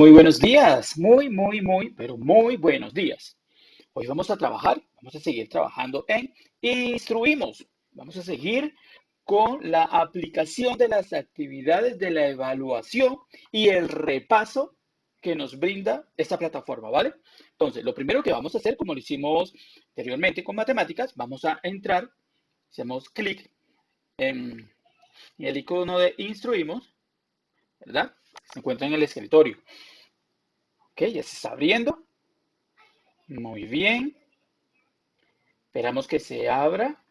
Muy buenos días, pero muy buenos días. Hoy vamos a trabajar, vamos a seguir trabajando en Instruimos. Vamos a seguir con la aplicación de las actividades de la evaluación y el repaso que nos brinda esta plataforma, ¿vale? Entonces, lo primero que vamos a hacer, como lo hicimos anteriormente con matemáticas, vamos a entrar, hacemos clic en el icono de Instruimos, ¿verdad? Se encuentra en el escritorio. Ok, ya se está abriendo. Muy bien. Esperamos que se abra.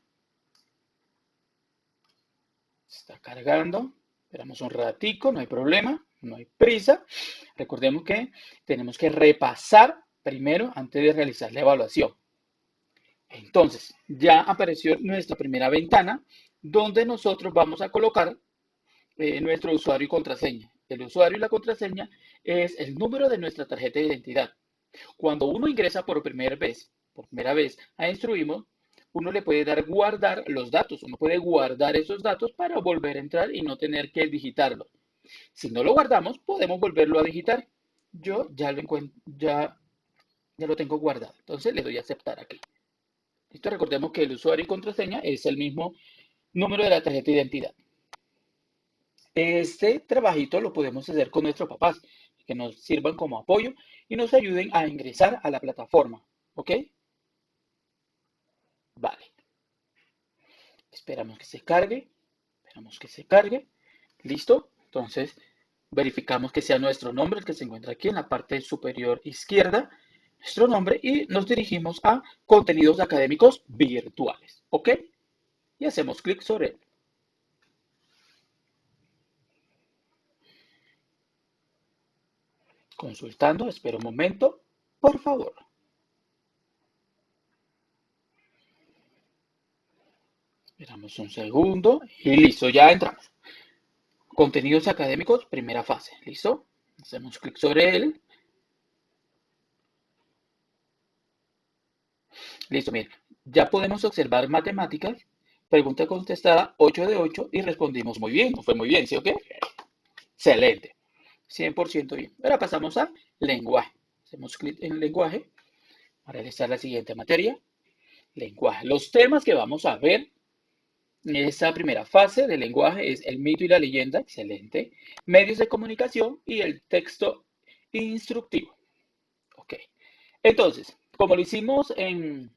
Se está cargando. Esperamos un ratico, no hay problema, no hay prisa. Recordemos que tenemos que repasar primero antes de realizar la evaluación. Entonces, ya apareció nuestra primera ventana donde nosotros vamos a colocar nuestro usuario y contraseña. El usuario y la contraseña es el número de nuestra tarjeta de identidad. Cuando uno ingresa por primera vez a Instruimos, uno le puede dar guardar los datos. Uno puede guardar esos datos para volver a entrar y no tener que digitarlo. Si no lo guardamos, podemos volverlo a digitar. Yo ya lo tengo guardado. Entonces le doy a aceptar aquí. Listo, recordemos que el usuario y contraseña es el mismo número de la tarjeta de identidad. Este trabajito lo podemos hacer con nuestros papás, que nos sirvan como apoyo y nos ayuden a ingresar a la plataforma. ¿Ok? Vale. Esperamos que se cargue. Esperamos que se cargue. ¿Listo? Entonces, verificamos que sea nuestro nombre el que se encuentra aquí en la parte superior izquierda. Nuestro nombre y nos dirigimos a contenidos académicos virtuales. ¿Ok? Y hacemos clic sobre él. Consultando, espera un momento, por favor. Esperamos un segundo y listo, ya entramos. Contenidos académicos, primera fase. ¿Listo? Hacemos clic sobre él. Listo, miren. Ya podemos observar matemáticas. Pregunta contestada 8 de 8 y respondimos muy bien. Fue muy bien, ¿sí o qué? Excelente. 100% bien. Ahora pasamos a lenguaje. Hacemos clic en lenguaje para realizar la siguiente materia. Lenguaje. Los temas que vamos a ver en esta primera fase del lenguaje es el mito y la leyenda. Excelente. Medios de comunicación y el texto instructivo. Ok. Entonces, como lo hicimos en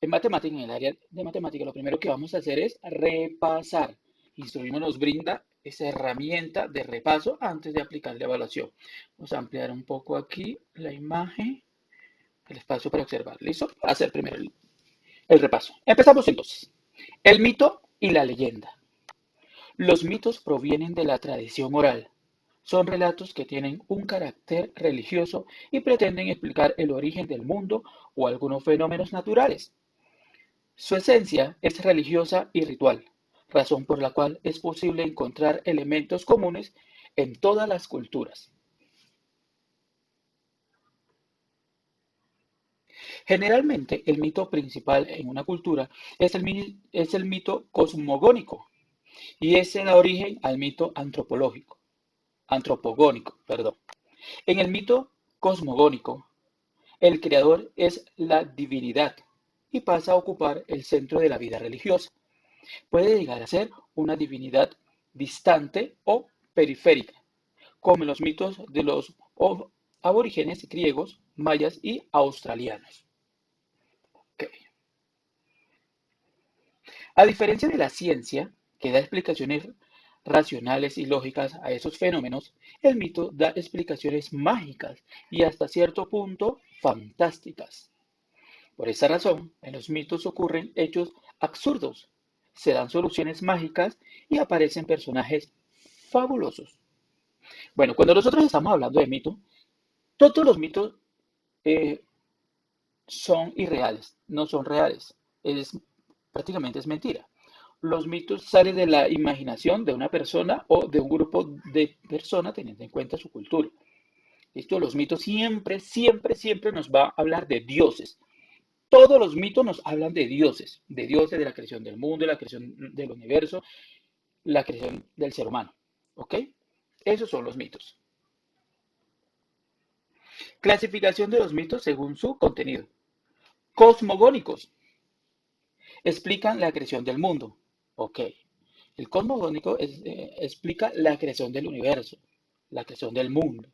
matemática, en el área de matemática, lo primero que vamos a hacer es repasar. Instruimos nos brinda esa herramienta de repaso antes de aplicar la evaluación. Vamos a ampliar un poco aquí la imagen, el espacio para observar. ¿Listo? Para hacer primero el repaso. Empezamos entonces. El mito y la leyenda. Los mitos provienen de la tradición oral. Son relatos que tienen un carácter religioso y pretenden explicar el origen del mundo o algunos fenómenos naturales. Su esencia es religiosa y ritual, razón por la cual es posible encontrar elementos comunes en todas las culturas. Generalmente, el mito principal en una cultura es el mito cosmogónico y ese da origen al mito antropogónico, perdón. En el mito cosmogónico, el creador es la divinidad y pasa a ocupar el centro de la vida religiosa. Puede llegar a ser una divinidad distante o periférica, como en los mitos de los aborígenes griegos, mayas y australianos. Okay. A diferencia de la ciencia, que da explicaciones racionales y lógicas a esos fenómenos, el mito da explicaciones mágicas y hasta cierto punto fantásticas. Por esa razón, en los mitos ocurren hechos absurdos, se dan soluciones mágicas y aparecen personajes fabulosos. Bueno, cuando nosotros estamos hablando de mito, todos los mitos eh, son irreales, no son reales. Prácticamente es mentira. Los mitos salen de la imaginación de una persona o de un grupo de personas teniendo en cuenta su cultura. Esto, los mitos siempre nos va a hablar de dioses. Todos los mitos nos hablan de dioses, de la creación del mundo, de la creación del universo, la creación del ser humano. ¿Ok? Esos son los mitos. Clasificación de los mitos según su contenido. Cosmogónicos. Explican la creación del mundo. Ok. El cosmogónico explica la creación del universo, la creación del mundo.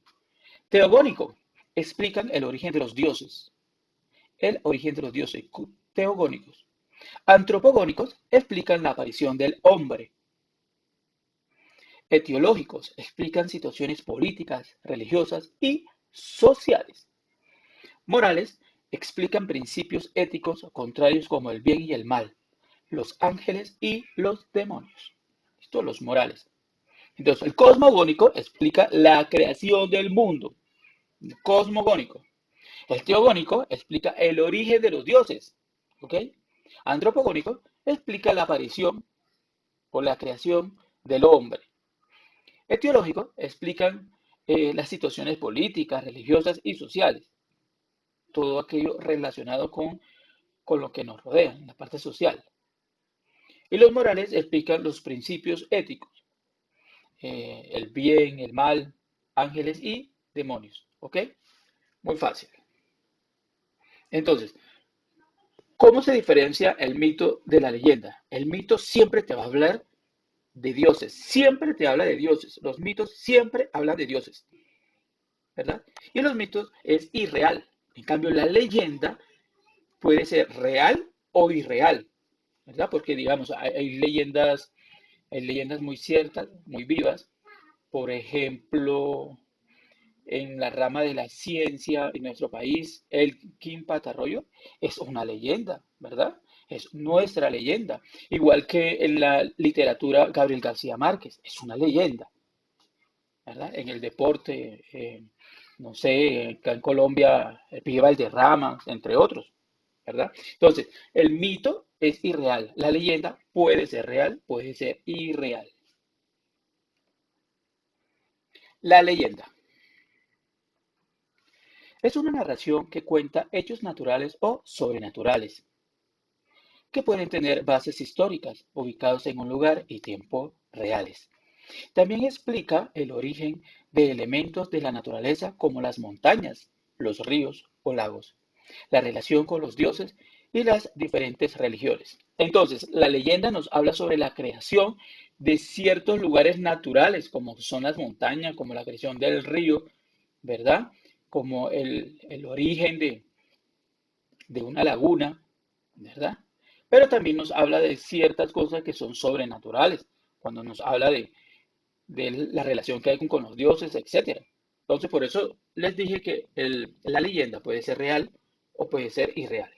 Teogónico. Explican el origen de los dioses. El origen de los dioses teogónicos. Antropogónicos explican la aparición del hombre. Etiológicos explican situaciones políticas, religiosas y sociales. Morales explican principios éticos contrarios como el bien y el mal, los ángeles y los demonios. Esto los morales. Entonces, el cosmogónico explica la creación del mundo. El cosmogónico. El teogónico explica el origen de los dioses. ¿Ok? Antropogónico explica la aparición o la creación del hombre. Etiológico explican las situaciones políticas, religiosas y sociales. Todo aquello relacionado con lo que nos rodea, en la parte social. Y los morales explican los principios éticos, el bien, el mal, ángeles y demonios. ¿Ok? Muy fácil. Entonces, ¿cómo se diferencia el mito de la leyenda? El mito siempre te va a hablar de dioses, siempre te habla de dioses. Los mitos siempre hablan de dioses, ¿verdad? Y los mitos es irreal. En cambio, la leyenda puede ser real o irreal, ¿verdad? Porque, digamos, hay leyendas muy ciertas, muy vivas. Por ejemplo, en la rama de la ciencia en nuestro país, el Kim Patarroyo es una leyenda, ¿verdad? Es nuestra leyenda. Igual que en la literatura, Gabriel García Márquez es una leyenda, ¿verdad? En el deporte, no sé, acá en Colombia, el Pibe Valderrama, entre otros, ¿verdad? Entonces, el mito es irreal. La leyenda puede ser real, puede ser irreal. La leyenda es una narración que cuenta hechos naturales o sobrenaturales, que pueden tener bases históricas ubicados en un lugar y tiempo reales. También explica el origen de elementos de la naturaleza como las montañas, los ríos o lagos, la relación con los dioses y las diferentes religiones. Entonces, la leyenda nos habla sobre la creación de ciertos lugares naturales, como son las montañas, como la creación del río, ¿verdad? Como el origen de una laguna, ¿verdad? Pero también nos habla de ciertas cosas que son sobrenaturales, cuando nos habla de la relación que hay con los dioses, etcétera. Entonces, por eso les dije que la leyenda puede ser real o puede ser irreal.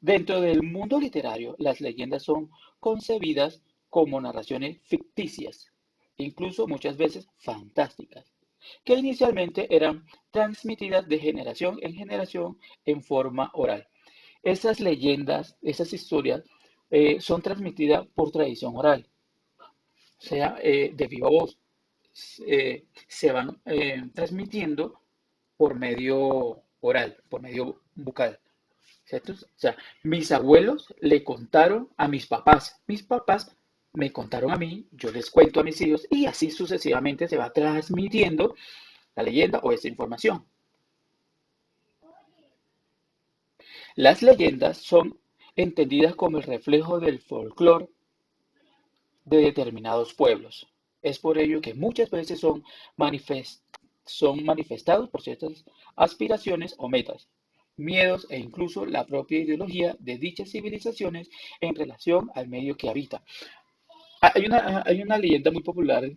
Dentro del mundo literario, las leyendas son concebidas como narraciones ficticias, incluso muchas veces fantásticas, que inicialmente eran transmitidas de generación en generación en forma oral. Esas leyendas, esas historias, son transmitidas por tradición oral, o sea, de viva voz. Se van transmitiendo por medio oral, por medio bucal. ¿Cierto? O sea, mis abuelos le contaron a mis papás me contaron a mí, yo les cuento a mis hijos y así sucesivamente se va transmitiendo la leyenda o esa información. Las leyendas son entendidas como el reflejo del folclore de determinados pueblos. Es por ello que muchas veces son manifestados por ciertas aspiraciones o metas, miedos e incluso la propia ideología de dichas civilizaciones en relación al medio que habita. Hay una leyenda muy popular,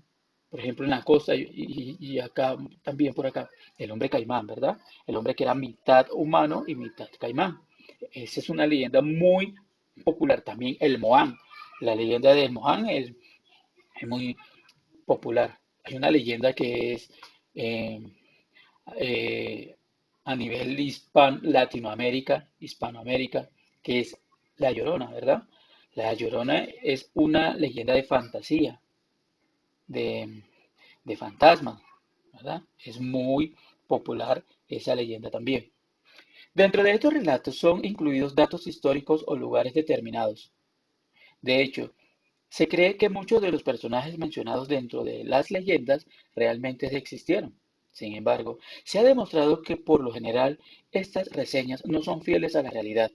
por ejemplo, en la costa y acá, también por acá, el hombre caimán, ¿verdad? El hombre que era mitad humano y mitad caimán. Esa es una leyenda muy popular. También el Moán. La leyenda del Moán es muy popular. Hay una leyenda que es eh, eh, a nivel Hispanoamérica, que es La Llorona, ¿verdad? La Llorona es una leyenda de fantasía, de, de fantasmas, ¿verdad? Es muy popular esa leyenda también. Dentro de estos relatos son incluidos datos históricos o lugares determinados. De hecho, se cree que muchos de los personajes mencionados dentro de las leyendas realmente existieron. Sin embargo, se ha demostrado que por lo general estas reseñas no son fieles a la realidad.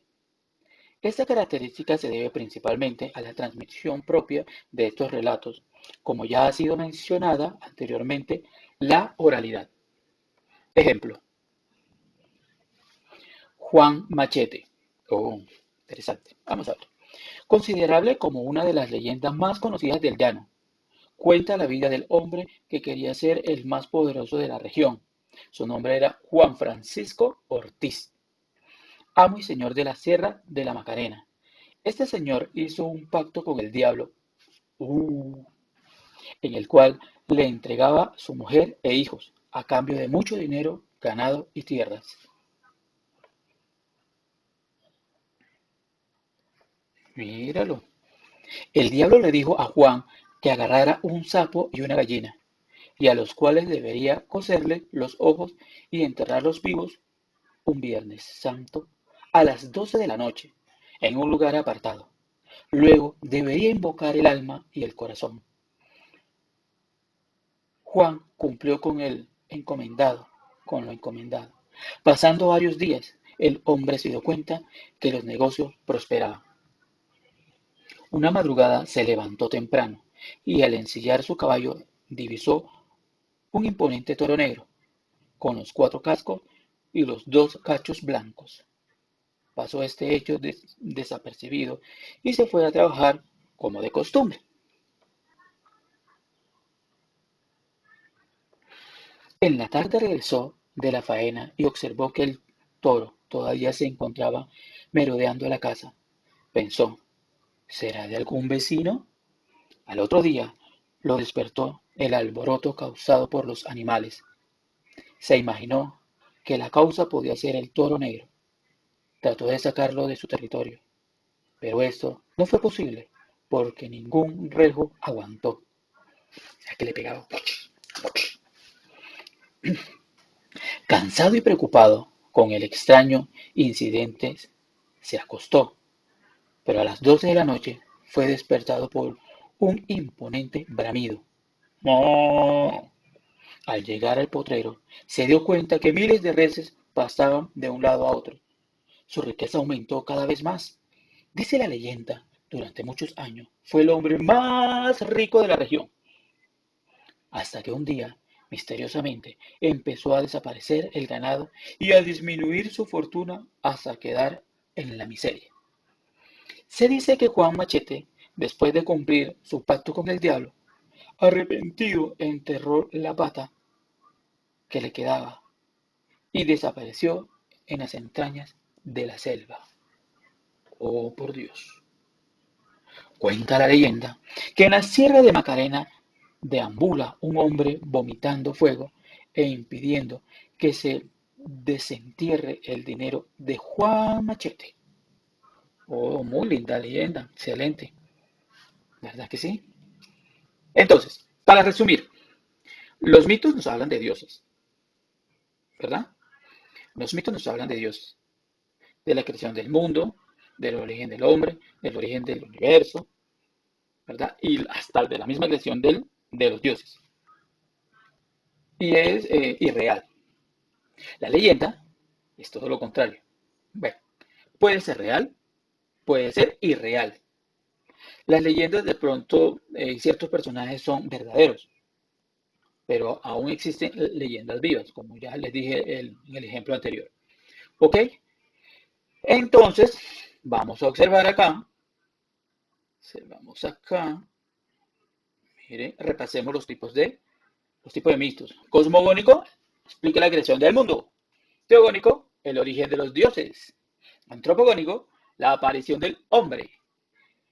Esta característica se debe principalmente a la transmisión propia de estos relatos, como ya ha sido mencionada anteriormente, la oralidad. Ejemplo, Juan Machete. Oh, interesante. Vamos a ver. Considerable como una de las leyendas más conocidas del llano, cuenta la vida del hombre que quería ser el más poderoso de la región. Su nombre era Juan Francisco Ortiz, amo y señor de la Sierra de la Macarena. Este señor hizo un pacto con el diablo, uh, en el cual le entregaba su mujer e hijos, a cambio de mucho dinero, ganado y tierras. Míralo. El diablo le dijo a Juan que agarrara un sapo y una gallina, y a los cuales debería coserle los ojos y enterrarlos vivos un viernes santo a las 12 de la noche, en un lugar apartado. Luego debería invocar el alma y el corazón. Juan cumplió con lo encomendado. Pasando varios días, el hombre se dio cuenta que los negocios prosperaban. Una madrugada se levantó temprano y al ensillar su caballo divisó un imponente toro negro, con los 4 cascos y los 2 cachos blancos. Pasó este hecho desapercibido y se fue a trabajar como de costumbre. En la tarde regresó de la faena y observó que el toro todavía se encontraba merodeando la casa. Pensó, ¿será de algún vecino? Al otro día lo despertó el alboroto causado por los animales. Se imaginó que la causa podía ser el toro negro. Trató de sacarlo de su territorio, pero esto no fue posible porque ningún rejo aguantó. O sea que le pegaba. Cansado y preocupado con el extraño incidente, se acostó, pero a las 12 de la noche fue despertado por un imponente bramido. ¡Moo! Al llegar al potrero, se dio cuenta que miles de reses pasaban de un lado a otro. Su riqueza aumentó cada vez más. Dice la leyenda, durante muchos años fue el hombre más rico de la región, hasta que un día, misteriosamente, empezó a desaparecer el ganado y a disminuir su fortuna hasta quedar en la miseria. Se dice que Juan Machete, después de cumplir su pacto con el diablo, arrepentido enterró la pata que le quedaba y desapareció en las entrañas de la selva. Oh, por Dios. Cuenta la leyenda que en la Sierra de Macarena deambula un hombre vomitando fuego e impidiendo que se desentierre el dinero de Juan Machete. Oh, muy linda leyenda, excelente, ¿verdad que sí? Entonces, para resumir, los mitos nos hablan de dioses, ¿verdad? Los mitos nos hablan de dioses, de la creación del mundo, del origen del hombre, del origen del universo, ¿verdad? Y hasta de la misma creación de los dioses. Y es irreal. La leyenda es todo lo contrario. Bueno, puede ser real, puede ser irreal. Las leyendas de pronto, ciertos personajes son verdaderos, pero aún existen leyendas vivas, como ya les dije en el ejemplo anterior. ¿Ok? Entonces, vamos a observar acá. Vamos acá. Miren, repasemos los tipos de mitos. Cosmogónico explica la creación del mundo. Teogónico, el origen de los dioses. Antropogónico, la aparición del hombre.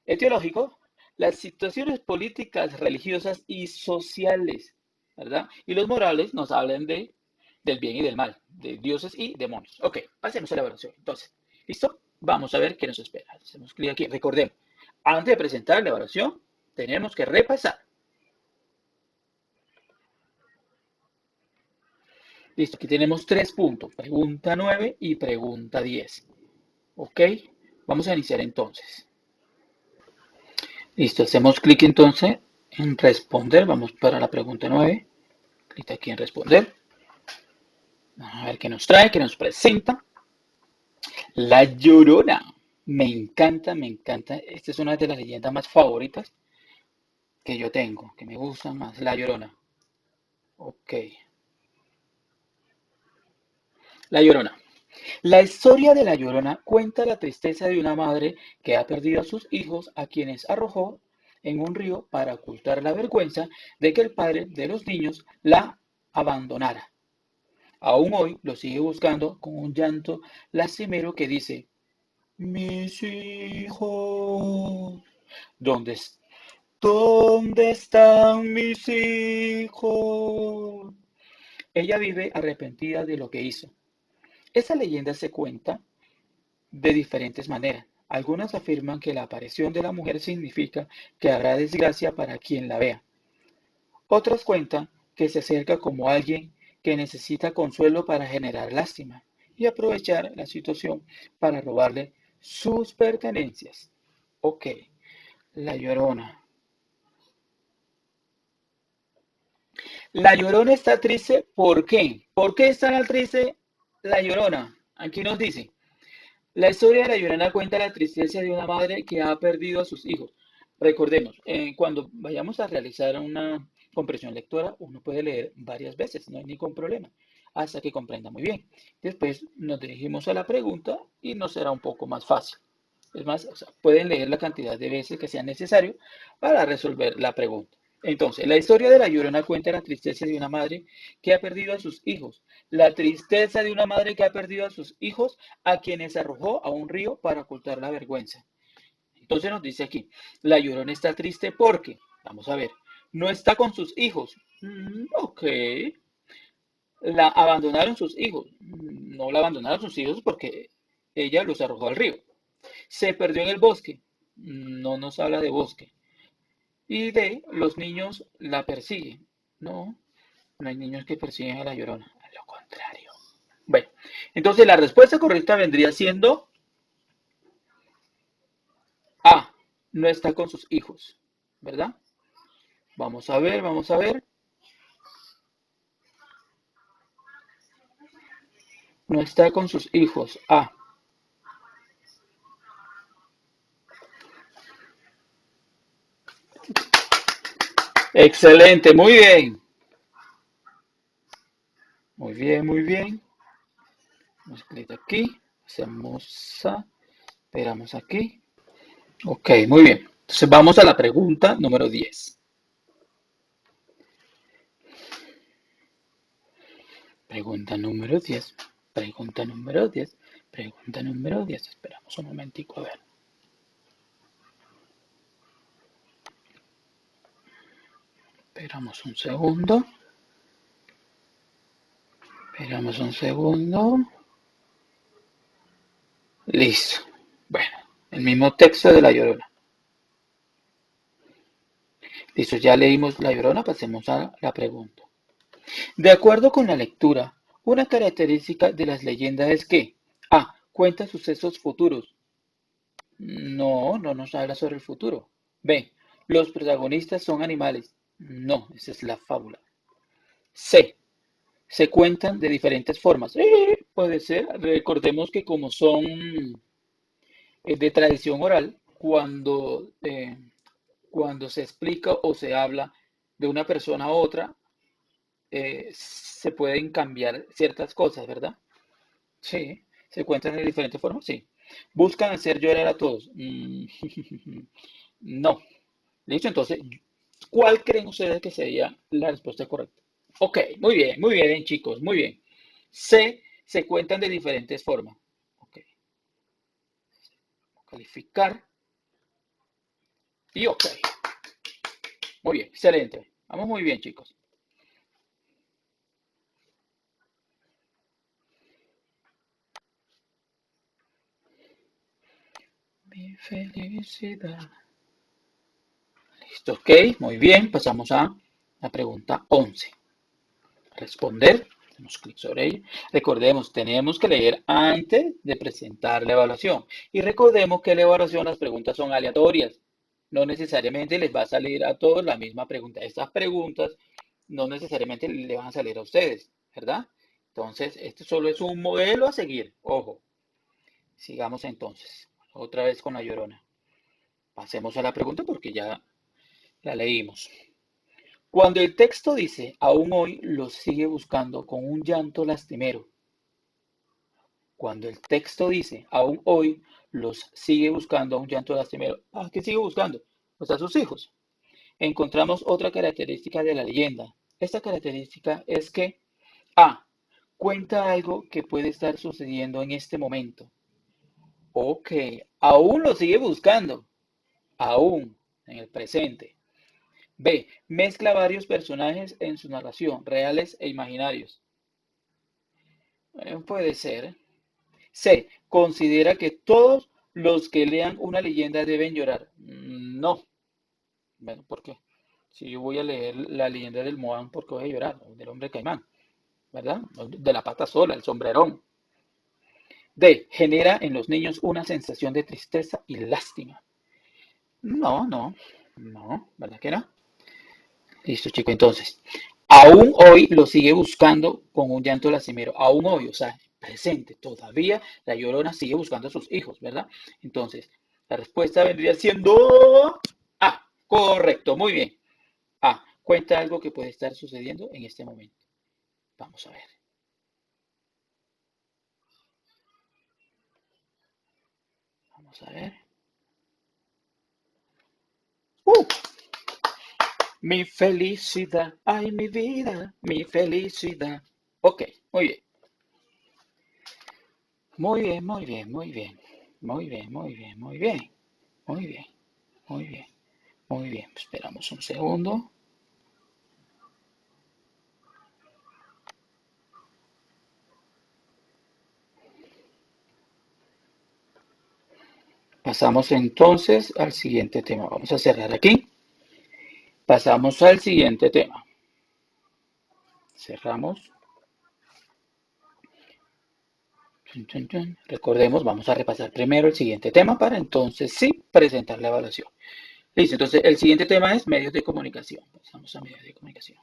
Etiológico, las situaciones políticas, religiosas y sociales, ¿verdad? Y los morales nos hablan del bien y del mal, de dioses y demonios. Ok, pasemos a la evaluación. Entonces, ¿listo? Vamos a ver qué nos espera. Hacemos clic aquí. Recordemos, antes de presentar la evaluación, tenemos que repasar. Listo, aquí tenemos 3 puntos. Pregunta 9 y pregunta 10. Ok, vamos a iniciar entonces. Listo, hacemos clic entonces en responder. Vamos para la pregunta 9. Clic aquí en responder. A ver qué nos trae, qué nos presenta. La Llorona. Me encanta, me encanta. Esta es una de las leyendas más favoritas que yo tengo, que me gusta más. La Llorona. Ok. La Llorona. La historia de La Llorona cuenta la tristeza de una madre que ha perdido a sus hijos a quienes arrojó en un río para ocultar la vergüenza de que el padre de los niños la abandonara. Aún hoy lo sigue buscando con un llanto lastimero que dice, mis hijos, ¿dónde, dónde están mis hijos? Ella vive arrepentida de lo que hizo. Esa leyenda se cuenta de diferentes maneras. Algunas afirman que la aparición de la mujer significa que habrá desgracia para quien la vea. Otras cuentan que se acerca como alguien que necesita consuelo para generar lástima y aprovechar la situación para robarle sus pertenencias. Ok, la Llorona. La Llorona está triste, ¿por qué? ¿Por qué está triste la Llorona? Aquí nos dice. La historia de La Llorona cuenta la tristeza de una madre que ha perdido a sus hijos. Recordemos, cuando vayamos a realizar una comprensión lectora, uno puede leer varias veces, no hay ningún problema, hasta que comprenda muy bien. Después nos dirigimos a la pregunta y nos será un poco más fácil. Es más, o sea, pueden leer la cantidad de veces que sea necesario para resolver la pregunta. Entonces, la historia de La Llorona cuenta la tristeza de una madre que ha perdido a sus hijos. La tristeza de una madre que ha perdido a sus hijos a quienes arrojó a un río para ocultar la vergüenza. Entonces nos dice aquí, La Llorona está triste porque, vamos a ver, no está con sus hijos. Ok. La abandonaron sus hijos. No la abandonaron sus hijos porque ella los arrojó al río. Se perdió en el bosque. No nos habla de bosque. Y de los niños la persiguen. No, no hay niños que persiguen a la Llorona. A lo contrario. Bueno, entonces la respuesta correcta vendría siendo A. No está con sus hijos. ¿Verdad? Vamos a ver, vamos a ver. No está con sus hijos. A. Excelente, muy bien. Muy bien, muy bien. Damos clic aquí. Hacemos A. Esperamos aquí. Ok, muy bien. Entonces vamos a la pregunta número 10. Pregunta número 10. Pregunta número 10. Pregunta número 10. Esperamos un momentico a ver. Esperamos un segundo. Esperamos un segundo. Listo. Bueno, el mismo texto de La Llorona. Listo, ya leímos La Llorona, pasemos a la pregunta. De acuerdo con la lectura, una característica de las leyendas es que A. Cuenta sucesos futuros. No, no nos habla sobre el futuro. B. Los protagonistas son animales. No, esa es la fábula. C. Se cuentan de diferentes formas. Puede ser. Recordemos que como son de tradición oral, cuando se explica o se habla de una persona a otra, se pueden cambiar ciertas cosas, ¿verdad? Sí, se cuentan de diferentes formas, sí. Buscan hacer llorar a todos. No. Listo, entonces, ¿cuál creen ustedes que sería la respuesta correcta? Ok, muy bien, chicos, muy bien. Se cuentan de diferentes formas. Ok, calificar y ok. Muy bien, excelente. Vamos muy bien, chicos. Mi felicidad. Listo, ok, muy bien. Pasamos a la pregunta 11. Responder. Damos clic sobre ella. Recordemos, tenemos que leer antes de presentar la evaluación. Y recordemos que la evaluación, las preguntas son aleatorias. No necesariamente les va a salir a todos la misma pregunta. Estas preguntas no necesariamente le van a salir a ustedes, ¿verdad? Entonces, este solo es un modelo a seguir. Ojo, sigamos entonces. Otra vez con La Llorona. Pasemos a la pregunta porque ya la leímos. Cuando el texto dice, aún hoy los sigue buscando con un llanto lastimero. Cuando el texto dice, aún hoy los sigue buscando a un llanto lastimero. ¿A qué sigue buscando? Pues a sus hijos. Encontramos otra característica de la leyenda. Esta característica es que A. Cuenta algo que puede estar sucediendo en este momento. O que aún lo sigue buscando. Aún en el presente. B. Mezcla varios personajes en su narración, reales e imaginarios. Puede ser. C. Considera que todos los que lean una leyenda deben llorar. No. Bueno, ¿por qué? Si yo voy a leer la leyenda del Moán, ¿por qué voy a llorar? O del hombre caimán, ¿verdad? O de la pata sola, el sombrerón. D. Genera en los niños una sensación de tristeza y lástima. No, no, no, ¿verdad que no? Listo, chico, entonces. Aún hoy lo sigue buscando con un llanto lastimero. Aún hoy, o sea, presente, todavía la Llorona sigue buscando a sus hijos, ¿verdad? Entonces, la respuesta vendría siendo A. Correcto, muy bien. A. Cuenta algo que puede estar sucediendo en este momento. Vamos a ver. Vamos a ver. ¡Uh! Mi felicidad, ay, mi vida, mi felicidad. Ok, muy bien. Muy bien, muy bien, muy bien. Muy bien, muy bien, muy bien. Muy bien, muy bien, muy bien. Esperamos un segundo. Pasamos entonces al siguiente tema. Vamos a cerrar aquí. Pasamos al siguiente tema. Cerramos. Chun, chun, chun. Recordemos, vamos a repasar primero el siguiente tema para entonces sí presentar la evaluación. Listo, entonces el siguiente tema es medios de comunicación. Pasamos a medios de comunicación.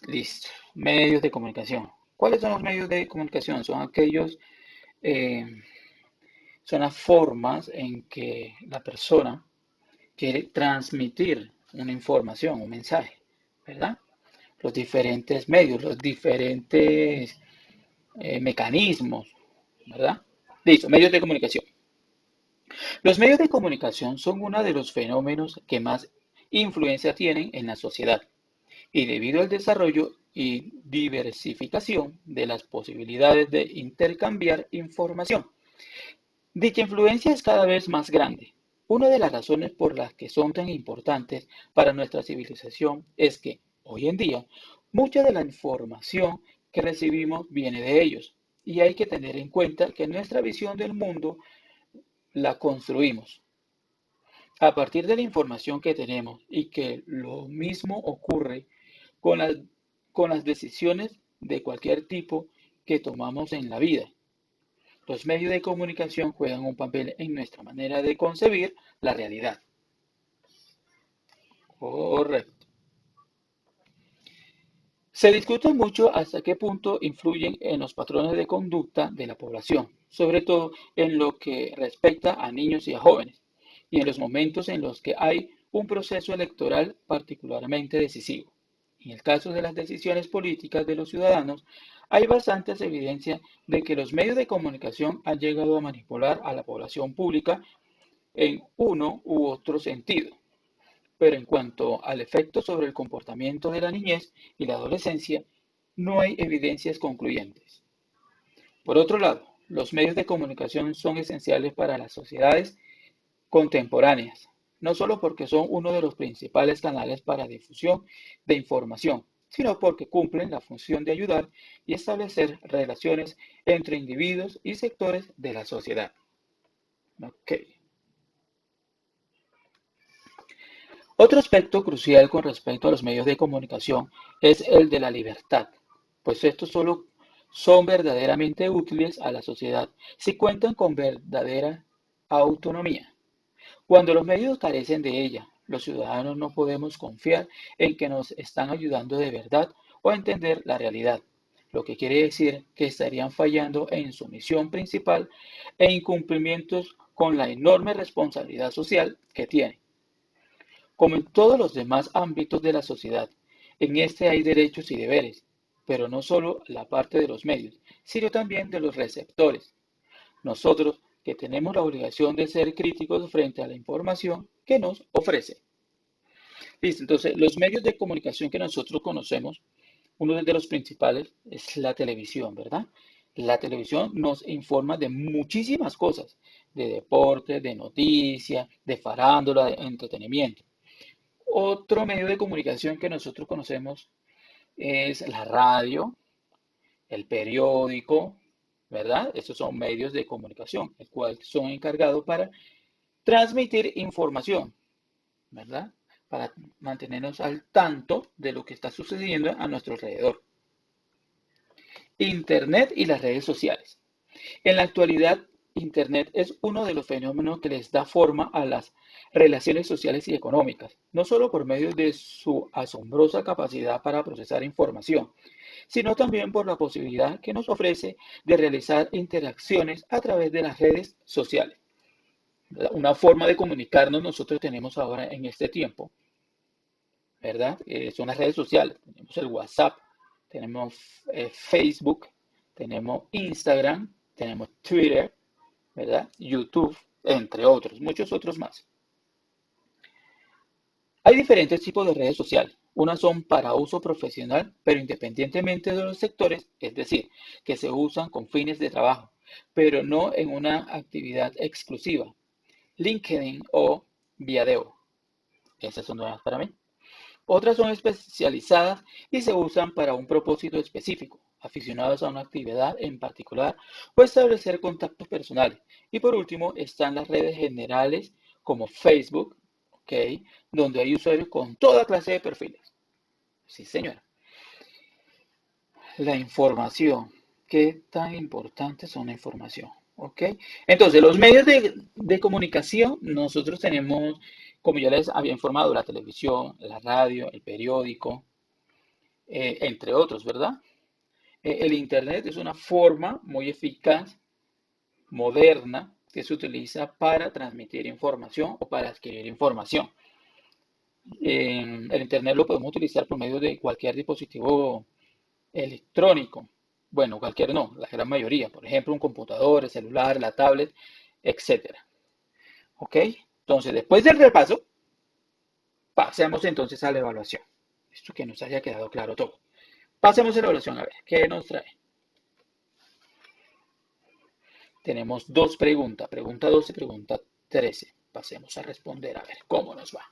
Listo, medios de comunicación. ¿Cuáles son los medios de comunicación? Son aquellos, eh, son las formas en que la persona quiere transmitir una información, un mensaje, ¿verdad? Los diferentes medios, los diferentes mecanismos, ¿verdad? Listo, medios de comunicación. Los medios de comunicación son uno de los fenómenos que más influencia tienen en la sociedad y debido al desarrollo y diversificación de las posibilidades de intercambiar información. Dicha influencia es cada vez más grande. Una de las razones por las que son tan importantes para nuestra civilización es que, hoy en día, mucha de la información que recibimos viene de ellos, y hay que tener en cuenta que nuestra visión del mundo la construimos a partir de la información que tenemos y que lo mismo ocurre con las, con las decisiones de cualquier tipo que tomamos en la vida. Los medios de comunicación juegan un papel en nuestra manera de concebir la realidad. Correcto. Se discute mucho hasta qué punto influyen en los patrones de conducta de la población, sobre todo en lo que respecta a niños y a jóvenes, y en los momentos en los que hay un proceso electoral particularmente decisivo. En el caso de las decisiones políticas de los ciudadanos, hay bastantes evidencias de que los medios de comunicación han llegado a manipular a la población pública en uno u otro sentido. Pero en cuanto al efecto sobre el comportamiento de la niñez y la adolescencia, no hay evidencias concluyentes. Por otro lado, los medios de comunicación son esenciales para las sociedades contemporáneas, no solo porque son uno de los principales canales para difusión de información, sino porque cumplen la función de ayudar y establecer relaciones entre individuos y sectores de la sociedad. Okay. Otro aspecto crucial con respecto a los medios de comunicación es el de la libertad, pues estos solo son verdaderamente útiles a la sociedad si cuentan con verdadera autonomía. Cuando los medios carecen de ella, los ciudadanos no podemos confiar en que nos están ayudando de verdad o entender la realidad, lo que quiere decir que estarían fallando en su misión principal e incumplimientos con la enorme responsabilidad social que tienen. Como en todos los demás ámbitos de la sociedad, en este hay derechos y deberes, pero no solo la parte de los medios, sino también de los receptores. Nosotros que tenemos la obligación de ser críticos frente a la información que nos ofrece. Listo, entonces los medios de comunicación que nosotros conocemos, uno de los principales es la televisión, ¿verdad? La televisión nos informa de muchísimas cosas, de deporte, de noticias, de farándula, de entretenimiento. Otro medio de comunicación que nosotros conocemos es la radio, el periódico, ¿verdad? Estos son medios de comunicación, el cual son encargados para transmitir información, ¿verdad? Para mantenernos al tanto de lo que está sucediendo a nuestro alrededor. Internet y las redes sociales. En la actualidad, Internet es uno de los fenómenos que les da forma a las relaciones sociales y económicas, no solo por medio de su asombrosa capacidad para procesar información, sino también por la posibilidad que nos ofrece de realizar interacciones a través de las redes sociales. Una forma de comunicarnos nosotros tenemos ahora en este tiempo, ¿verdad? Son las redes sociales. Tenemos el WhatsApp, tenemos Facebook, tenemos Instagram, tenemos Twitter, ¿verdad? YouTube, entre otros, muchos otros más. Hay diferentes tipos de redes sociales. Unas son para uso profesional, pero independientemente de los sectores, es decir, que se usan con fines de trabajo, pero no en una actividad exclusiva. LinkedIn o Viadeo. Esas son nuevas para mí. Otras son especializadas y se usan para un propósito específico, aficionados a una actividad en particular o establecer contactos personales. Y por último están las redes generales como Facebook, ¿ok? Donde hay usuarios con toda clase de perfiles. Sí, señora. La información. ¿Qué tan importante son la información? ¿Ok? Entonces, los medios de comunicación, nosotros tenemos, como ya les había informado, la televisión, la radio, el periódico, entre otros, ¿verdad? El Internet es una forma muy eficaz, moderna, que se utiliza para transmitir información o para adquirir información. El Internet lo podemos utilizar por medio de cualquier dispositivo electrónico. Bueno, cualquier no, la gran mayoría. Por ejemplo, un computador, el celular, la tablet, etcétera. ¿Ok? Entonces, después del repaso, pasemos entonces a la evaluación. Esto que nos haya quedado claro todo. Pasemos a la evaluación a ver qué nos trae. Tenemos dos preguntas, pregunta 12 y pregunta 13. Pasemos a responder a ver cómo nos va.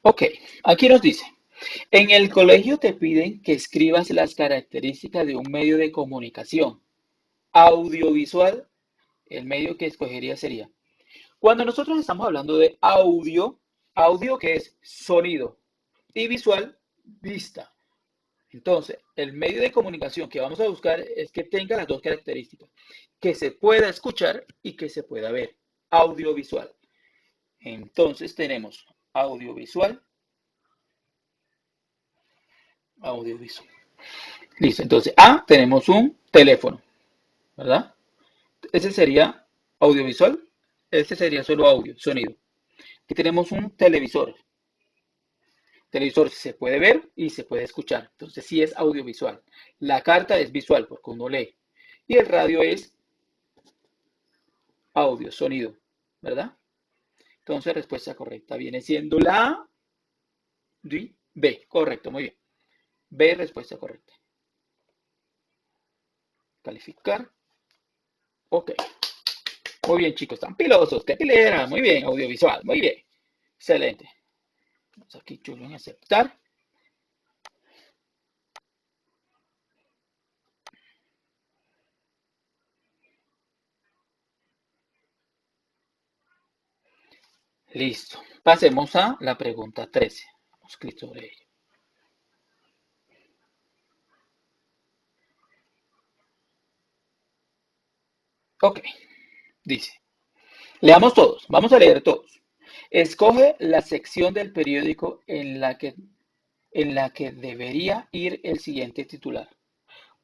Ok, aquí nos dice, en el colegio te piden que escribas las características de un medio de comunicación audiovisual. El medio que escogería sería, cuando nosotros estamos hablando de audio, audio que es sonido y visual, vista. Entonces, el medio de comunicación que vamos a buscar es que tenga las dos características, que se pueda escuchar y que se pueda ver, audiovisual. Entonces tenemos audiovisual, audiovisual. Listo, entonces A, tenemos un teléfono, ¿verdad? Ese sería audiovisual, ese sería solo audio, sonido. Aquí tenemos un televisor. Televisor se puede ver y se puede escuchar, entonces sí es audiovisual. La carta es visual porque uno lee. Y el radio es audio, sonido, ¿verdad? Entonces, respuesta correcta viene siendo la B. Correcto, muy bien. B, respuesta correcta. Calificar. Ok. Muy bien, chicos. Están pilosos. ¿Qué pilera? Muy bien. Audiovisual. Muy bien. Excelente. Vamos aquí, chulo, en aceptar. Listo. Pasemos a la pregunta 13. Vamos a clic sobre ella. Ok. Dice. Leamos todos, vamos a leer todos. Escoge la sección del periódico en la que debería ir el siguiente titular.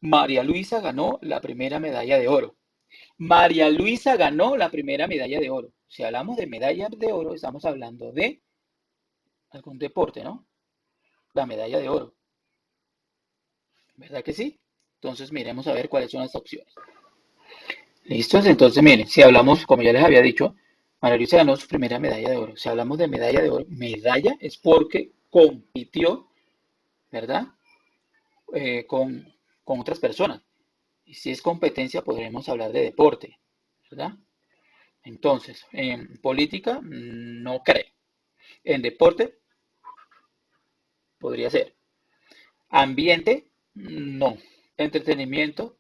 María Luisa ganó la primera medalla de oro. María Luisa ganó la primera medalla de oro. Si hablamos de medalla de oro, estamos hablando de algún deporte, ¿no? La medalla de oro, ¿verdad que sí? Entonces miremos a ver cuáles son las opciones. ¿Listos? Entonces miren, si hablamos, como ya les había dicho, María Luisa ganó su primera medalla de oro. Si hablamos de medalla de oro, medalla es porque compitió, ¿verdad? Eh, con, con otras personas. Y si es competencia, podremos hablar de deporte, ¿verdad? Entonces, en política, no creo. En deporte, podría ser. Ambiente, no. Entretenimiento,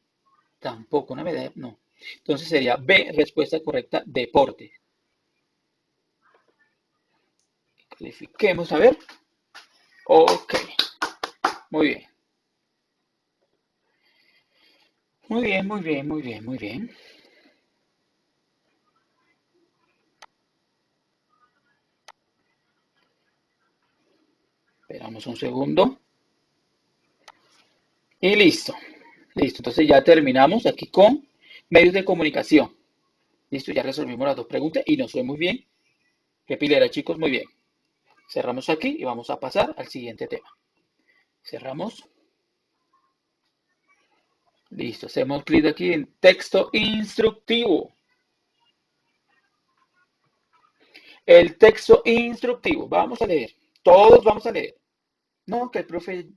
tampoco. Una medalla, no. Entonces sería B, respuesta correcta, deporte. Califiquemos a ver. Ok, muy bien. Muy bien, muy bien, muy bien, muy bien. Esperamos un segundo. Y listo. Listo. Entonces ya terminamos aquí con medios de comunicación. Listo, ya resolvimos las dos preguntas y nos fue muy bien. Qué pilera, chicos, muy bien. Cerramos aquí y vamos a pasar al siguiente tema. Cerramos. Listo, hacemos clic aquí en texto instructivo. El texto instructivo. Vamos a leer. Todos vamos a leer. No, que el profe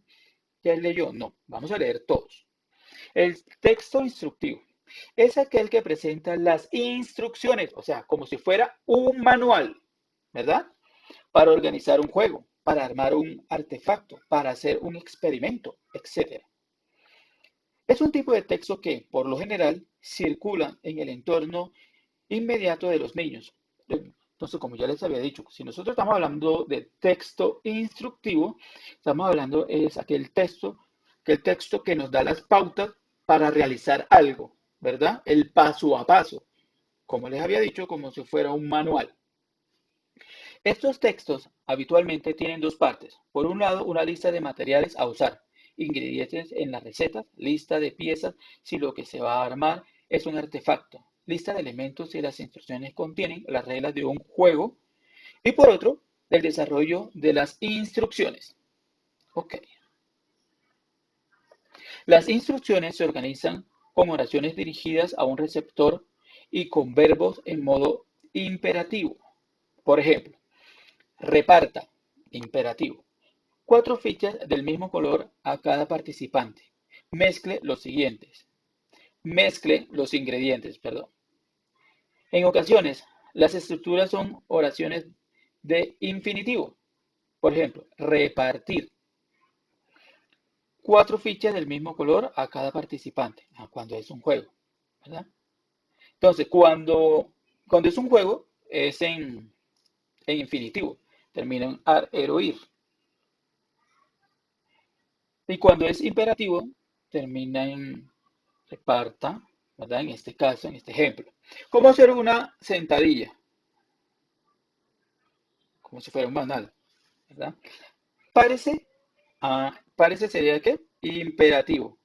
ya leyó. No, vamos a leer todos. El texto instructivo es aquel que presenta las instrucciones, o sea, como si fuera un manual, ¿verdad? Para organizar un juego, para armar un artefacto, para hacer un experimento, etcétera. Es un tipo de texto que, por lo general, circula en el entorno inmediato de los niños. Entonces, como ya les había dicho, si nosotros estamos hablando de texto instructivo, estamos hablando es aquel texto que nos da las pautas para realizar algo, ¿verdad? El paso a paso, como les había dicho, como si fuera un manual. Estos textos habitualmente tienen dos partes. Por un lado, una lista de materiales a usar, ingredientes en las recetas, lista de piezas si lo que se va a armar es un artefacto, lista de elementos si las instrucciones contienen las reglas de un juego y por otro, el desarrollo de las instrucciones. Ok. Las instrucciones se organizan con oraciones dirigidas a un receptor y con verbos en modo imperativo. Por ejemplo, reparta, imperativo. 4 fichas del mismo color a cada participante. Mezcle los siguientes. Mezcle los ingredientes, perdón. En ocasiones, las estructuras son oraciones de infinitivo. Por ejemplo, repartir. 4 fichas del mismo color a cada participante. Cuando es un juego, ¿verdad? Entonces, cuando es un juego, es en infinitivo. Termina en ar, ero, ir. Y cuando es imperativo, termina en reparta, ¿verdad? En este caso, en este ejemplo. ¿Cómo hacer una sentadilla? Como si fuera un manual, ¿verdad? Parece, parece sería ¿qué? Imperativo.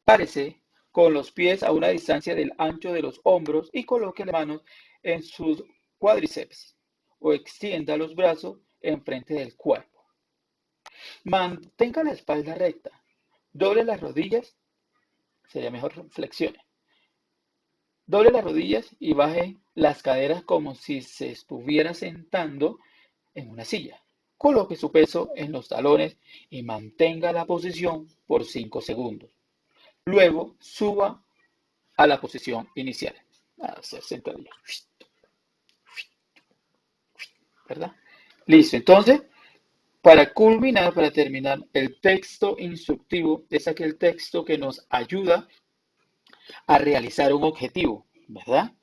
Parece con los pies a una distancia del ancho de los hombros y coloque las manos en sus cuádriceps o extienda los brazos enfrente del cuerpo. Mantenga la espalda recta. Doble las rodillas, sería mejor flexione. Doble las rodillas y baje las caderas como si se estuviera sentando en una silla. Coloque su peso en los talones y mantenga la posición por 5 segundos. Luego suba a la posición inicial. A hacer sentadillas, ¿verdad? Listo. Entonces, para culminar, para terminar, el texto instructivo es aquel texto que nos ayuda a realizar un objetivo, ¿verdad?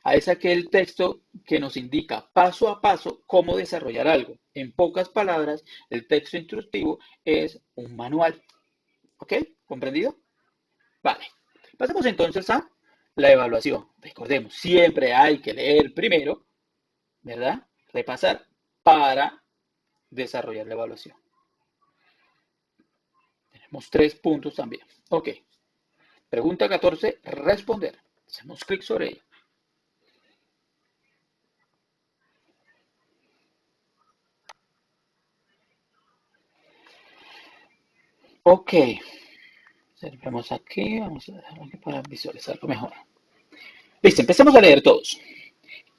Es aquel texto que nos indica paso a paso cómo desarrollar algo. En pocas palabras, el texto instructivo es un manual. ¿Ok? ¿Comprendido? Vale. Pasemos entonces a la evaluación. Recordemos, siempre hay que leer primero, ¿verdad? Repasar para desarrollar la evaluación. Tenemos 3 puntos también. Ok. Pregunta 14, responder. Hacemos clic sobre ella. Ok. Vamos aquí, vamos a dejarlo aquí para visualizarlo mejor. Listo, empecemos a leer todos.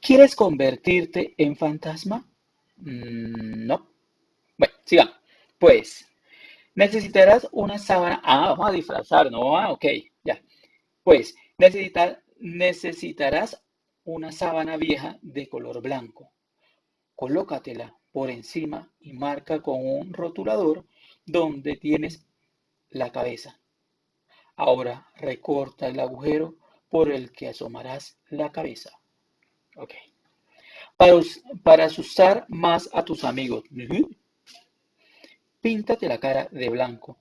¿Quieres convertirte en fantasma? No. Bueno, sigamos. Pues, necesitarás una sábana. Ah, vamos a disfrazar, ¿no? Ah, ok, ya. Pues, necesitarás una sábana vieja de color blanco. Colócatela por encima y marca con un rotulador donde tienes la cabeza. Ahora recorta el agujero por el que asomarás la cabeza. Ok. Para asustar más a tus amigos, píntate la cara de blanco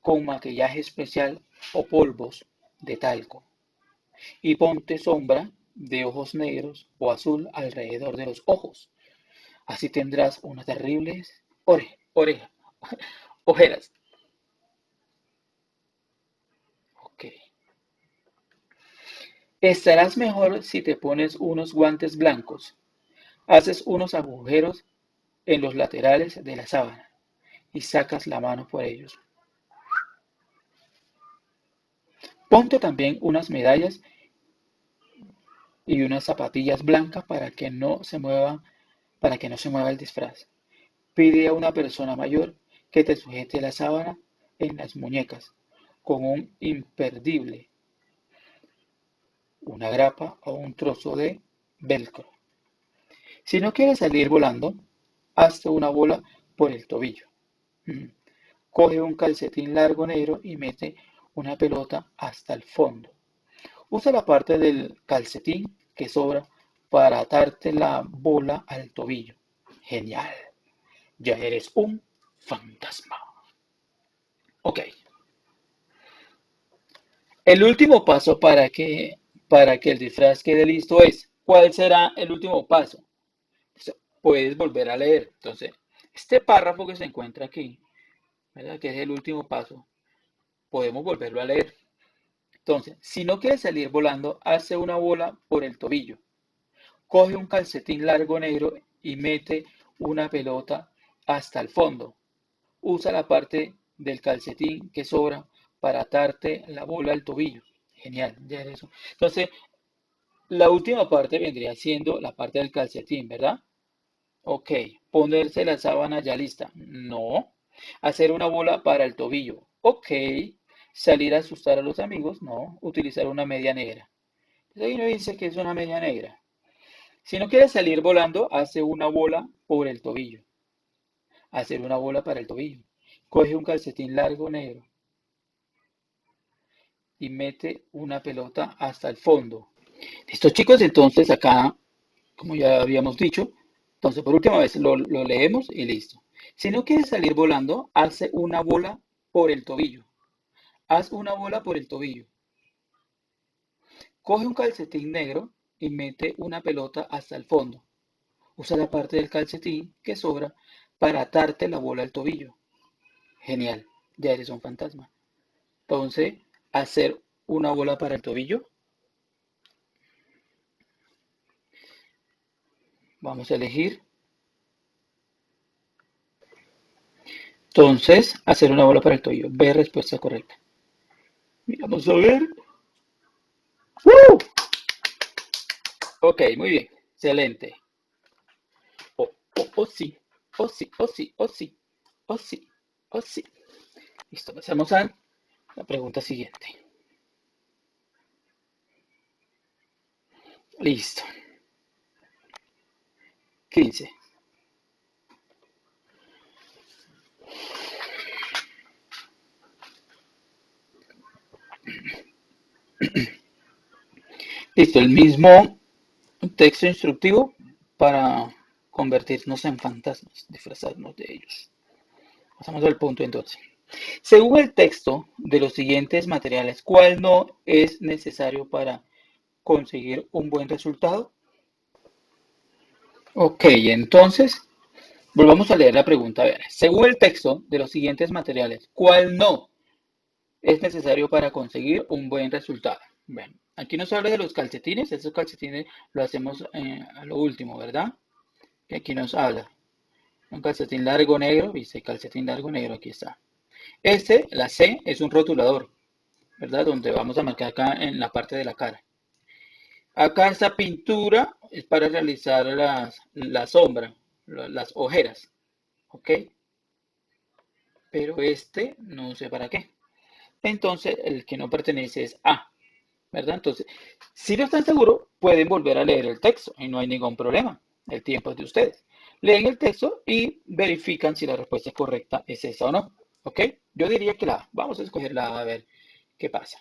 con maquillaje especial o polvos de talco y ponte sombra de ojos negros o azul alrededor de los ojos. Así tendrás unas terribles ojeras. Ok. Estarás mejor si te pones unos guantes blancos. Haces unos agujeros en los laterales de la sábana y sacas la mano por ellos. Ponte también unas medallas y unas zapatillas blancas para que no se mueva el disfraz. Pide a una persona mayor que te sujete la sábana en las muñecas con un imperdible, una grapa o un trozo de velcro. Si no quieres salir volando, hazte una bola por el tobillo. Coge un calcetín largo negro y mete una pelota hasta el fondo. Usa la parte del calcetín que sobra para atarte la bola al tobillo. Genial. Ya eres un fantasma. Ok. El último paso para que el disfraz quede listo es, ¿cuál será el último paso? Puedes volver a leer. Entonces, este párrafo que se encuentra aquí, ¿verdad? Que es el último paso, podemos volverlo a leer. Entonces, si no quieres salir volando, hace una bola por el tobillo. Coge un calcetín largo negro y mete una pelota hasta el fondo. Usa la parte del calcetín que sobra para atarte la bola al tobillo. Genial, ya es eso. Entonces, la última parte vendría siendo la parte del calcetín, ¿verdad? Ok, ponerse la sábana ya lista. No. Hacer una bola para el tobillo. Ok. Salir a asustar a los amigos. No. Utilizar una media negra. Entonces ahí no dice que es una media negra. Si no quieres salir volando, hace una bola por el tobillo. Hacer una bola para el tobillo. Coge un calcetín largo negro y mete una pelota hasta el fondo. Listo, chicos, entonces acá, como ya habíamos dicho, entonces por última vez lo leemos y listo. Si no quieres salir volando, hace una bola por el tobillo. Haz una bola por el tobillo. Coge un calcetín negro y mete una pelota hasta el fondo. Usa la parte del calcetín que sobra para atarte la bola al tobillo. Genial, ya eres un fantasma. Entonces, hacer una bola para el tobillo. Vamos a elegir. Entonces, hacer una bola para el tobillo. B, respuesta correcta. Vamos a ver. ¡Woo! Ok, muy bien. Excelente. Sí. Sí. Sí. Sí. Sí. Listo, pasamos a la pregunta siguiente. Listo. 15. Listo, el mismo texto instructivo para convertirnos en fantasmas, disfrazarnos de ellos. Pasamos al punto entonces. Según el texto de los siguientes materiales, ¿cuál no es necesario para conseguir un buen resultado? Ok, entonces volvamos a leer la pregunta. A ver, según el texto de los siguientes materiales, ¿cuál no es necesario para conseguir un buen resultado? Bueno, aquí nos habla de los calcetines. Esos calcetines lo hacemos a lo último, ¿verdad? Que aquí nos habla. Un calcetín largo negro, dice calcetín largo negro, aquí está. La C, es un rotulador, ¿verdad? Donde vamos a marcar acá en la parte de la cara. Acá esta pintura es para realizar la sombra, las ojeras, ¿ok? Pero este no sé para qué. Entonces, el que no pertenece es A, ¿verdad? Entonces, si no están seguros, pueden volver a leer el texto y no hay ningún problema. El tiempo es de ustedes. Leen el texto y verifican si la respuesta correcta es esa o no, ¿ok? Yo diría que la A. Vamos a escoger la A a ver qué pasa.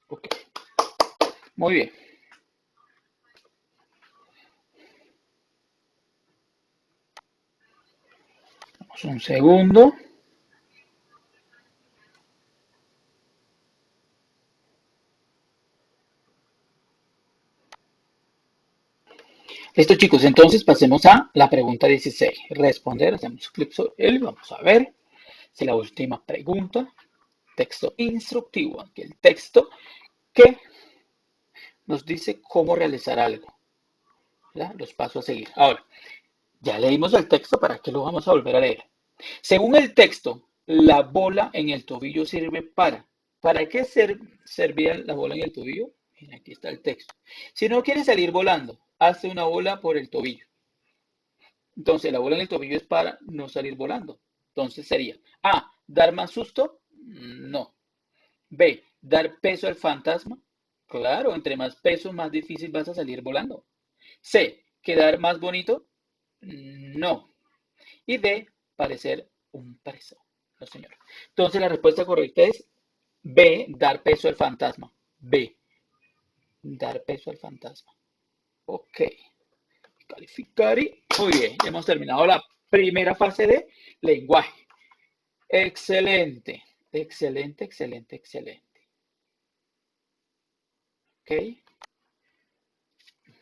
Ok, muy bien. Vamos un segundo. Listo, chicos, entonces pasemos a la pregunta 16. Responder, hacemos clic sobre él, vamos a ver si la última pregunta, texto instructivo, aquí el texto que nos dice cómo realizar algo, ¿verdad? Los pasos a seguir. Ahora, ya leímos el texto, ¿para qué lo vamos a volver a leer? Según el texto, la bola en el tobillo sirve ¿para qué servía la bola en el tobillo? Mira, aquí está el texto. Si no quieres salir volando, hazte una bola por el tobillo. Entonces, la bola en el tobillo es para no salir volando. Entonces sería A, dar más susto, no. B, dar peso al fantasma. Claro, entre más peso, más difícil vas a salir volando. C, quedar más bonito, no. Y D, parecer un preso. No, señor. Entonces, la respuesta correcta es B, dar peso al fantasma. B, dar peso al fantasma. Ok. Calificar y muy bien, ya hemos terminado la primera fase de lenguaje. Excelente, excelente, excelente, excelente. Ok,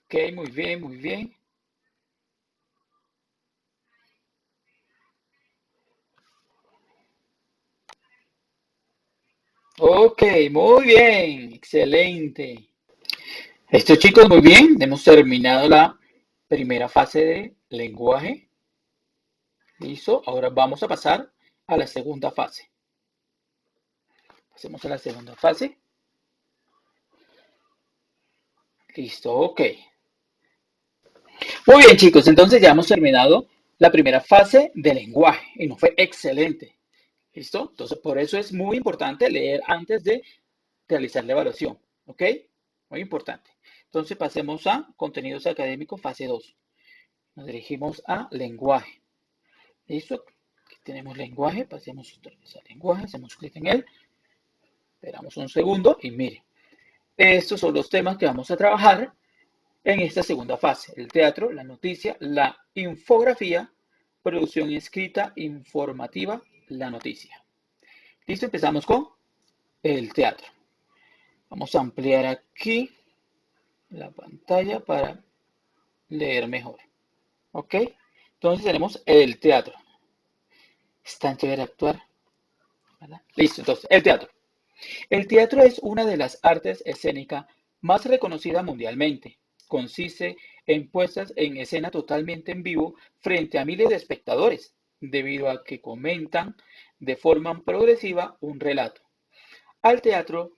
ok, muy bien, muy bien. Ok, muy bien, excelente. Estos chicos, muy bien, hemos terminado la primera fase de lenguaje. Listo, ahora vamos a pasar a la segunda fase. Pasemos a la segunda fase. Listo, ok. Muy bien, chicos, entonces ya hemos terminado la primera fase de lenguaje y nos fue excelente. ¿Listo? Entonces, por eso es muy importante leer antes de realizar la evaluación. ¿Ok? Muy importante. Entonces, pasemos a contenidos académicos, fase 2. Nos dirigimos a lenguaje. ¿Listo? Aquí tenemos lenguaje, pasemos otra vez a lenguaje, hacemos clic en él, esperamos un segundo y mire, estos son los temas que vamos a trabajar en esta segunda fase: el teatro, la noticia, la infografía, producción escrita, informativa, la noticia. Listo, empezamos con el teatro. Vamos a ampliar aquí la pantalla para leer mejor. ¿Ok? Entonces tenemos el teatro. Es tan chévere actuar, ¿verdad? Listo, entonces, el teatro. El teatro es una de las artes escénicas más reconocidas mundialmente. Consiste en puestas en escena totalmente en vivo frente a miles de espectadores, debido a que comentan de forma progresiva un relato. Al teatro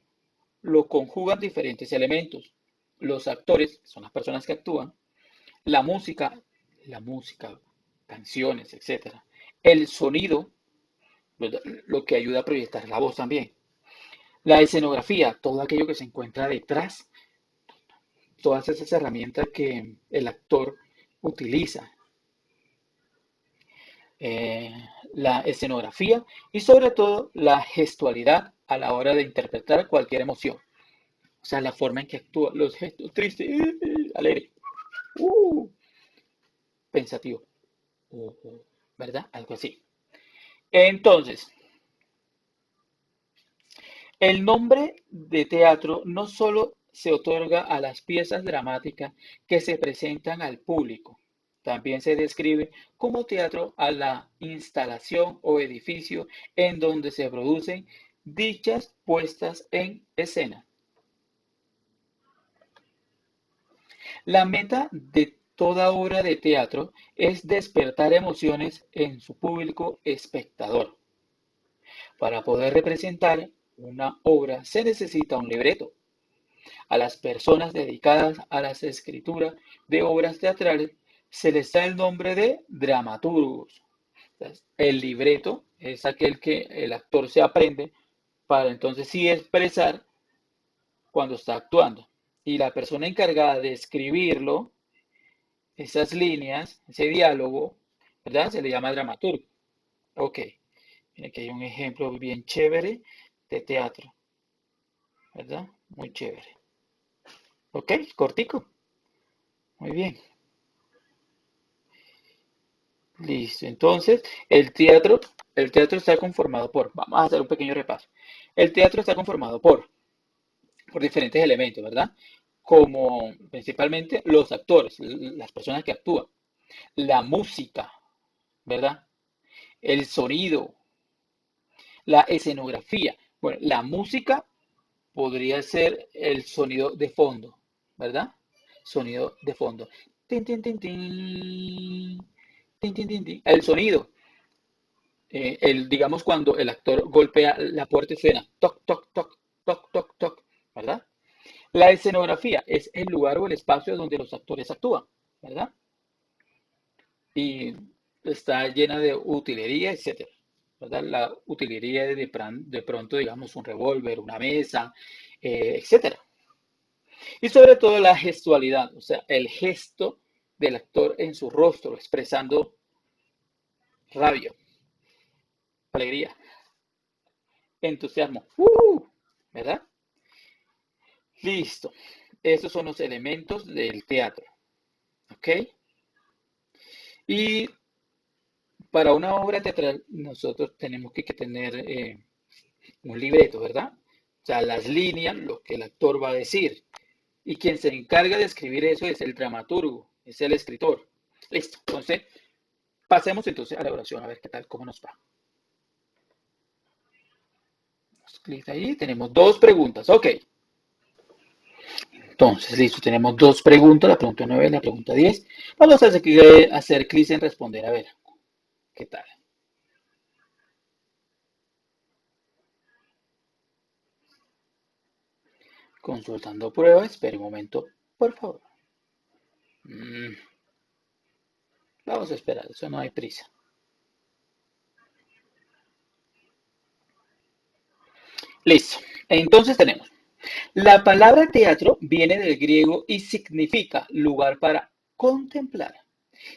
lo conjugan diferentes elementos. Los actores, son las personas que actúan, la música, la música, canciones, etcétera. El sonido, lo que ayuda a proyectar la voz también. La escenografía, todo aquello que se encuentra detrás, todas esas herramientas que el actor utiliza, eh, la escenografía y sobre todo la gestualidad a la hora de interpretar cualquier emoción. O sea, la forma en que actúa, los gestos tristes, alegre, uh, pensativo, ¿verdad? Algo así. Entonces, El nombre de teatro no solo se otorga a las piezas dramáticas que se presentan al público, también se describe como teatro a la instalación o edificio en donde se producen dichas puestas en escena. La meta de toda obra de teatro es despertar emociones en su público espectador. Para poder representar una obra se necesita un libreto. A las personas dedicadas a la escritura de obras teatrales se les da el nombre de dramaturgos. El libreto es aquel que el actor se aprende para entonces sí expresar cuando está actuando. Y la persona encargada de escribirlo, esas líneas, ese diálogo, ¿verdad? Se le llama dramaturgo. Ok, aquí hay un ejemplo bien chévere de teatro, ¿verdad? Muy chévere. Ok, cortico. Muy bien. Listo. Entonces, el teatro está conformado por, vamos a hacer un pequeño repaso. El teatro está conformado por diferentes elementos, ¿verdad? Como principalmente los actores, las personas que actúan, la música, ¿verdad? El sonido, la escenografía. Bueno, la música podría ser el sonido de fondo, ¿verdad? Sonido de fondo. Tin, tin, tin, tin. Tin, tin, tin, tin. El sonido. Digamos cuando el actor golpea la puerta y suena toc, toc, toc, toc, toc, toc, ¿verdad? La escenografía es el lugar o el espacio donde los actores actúan, ¿verdad? Y está llena de utilería, etcétera, ¿verdad? La utilería de pronto, digamos, un revólver, una mesa, etcétera. Y sobre todo la gestualidad, o sea, el gesto del actor en su rostro, expresando rabia, alegría, entusiasmo, ¿verdad? Listo. Estos son los elementos del teatro, ¿ok? Y para una obra teatral nosotros tenemos que tener un libreto, ¿verdad? O sea, las líneas, lo que el actor va a decir. Y quien se encarga de escribir eso es el dramaturgo, es el escritor. Listo. Entonces, pasemos entonces a la oración, a ver qué tal, cómo nos va. Clic ahí, tenemos dos preguntas. Ok. Entonces, listo, tenemos dos preguntas, la pregunta 9 y la pregunta 10. Vamos a hacer clic en responder, a ver, ¿qué tal? Consultando pruebas, espere un momento, por favor. Mm, Vamos a esperar, eso no hay prisa. Listo. Entonces tenemos, la palabra teatro viene del griego y significa lugar para contemplar.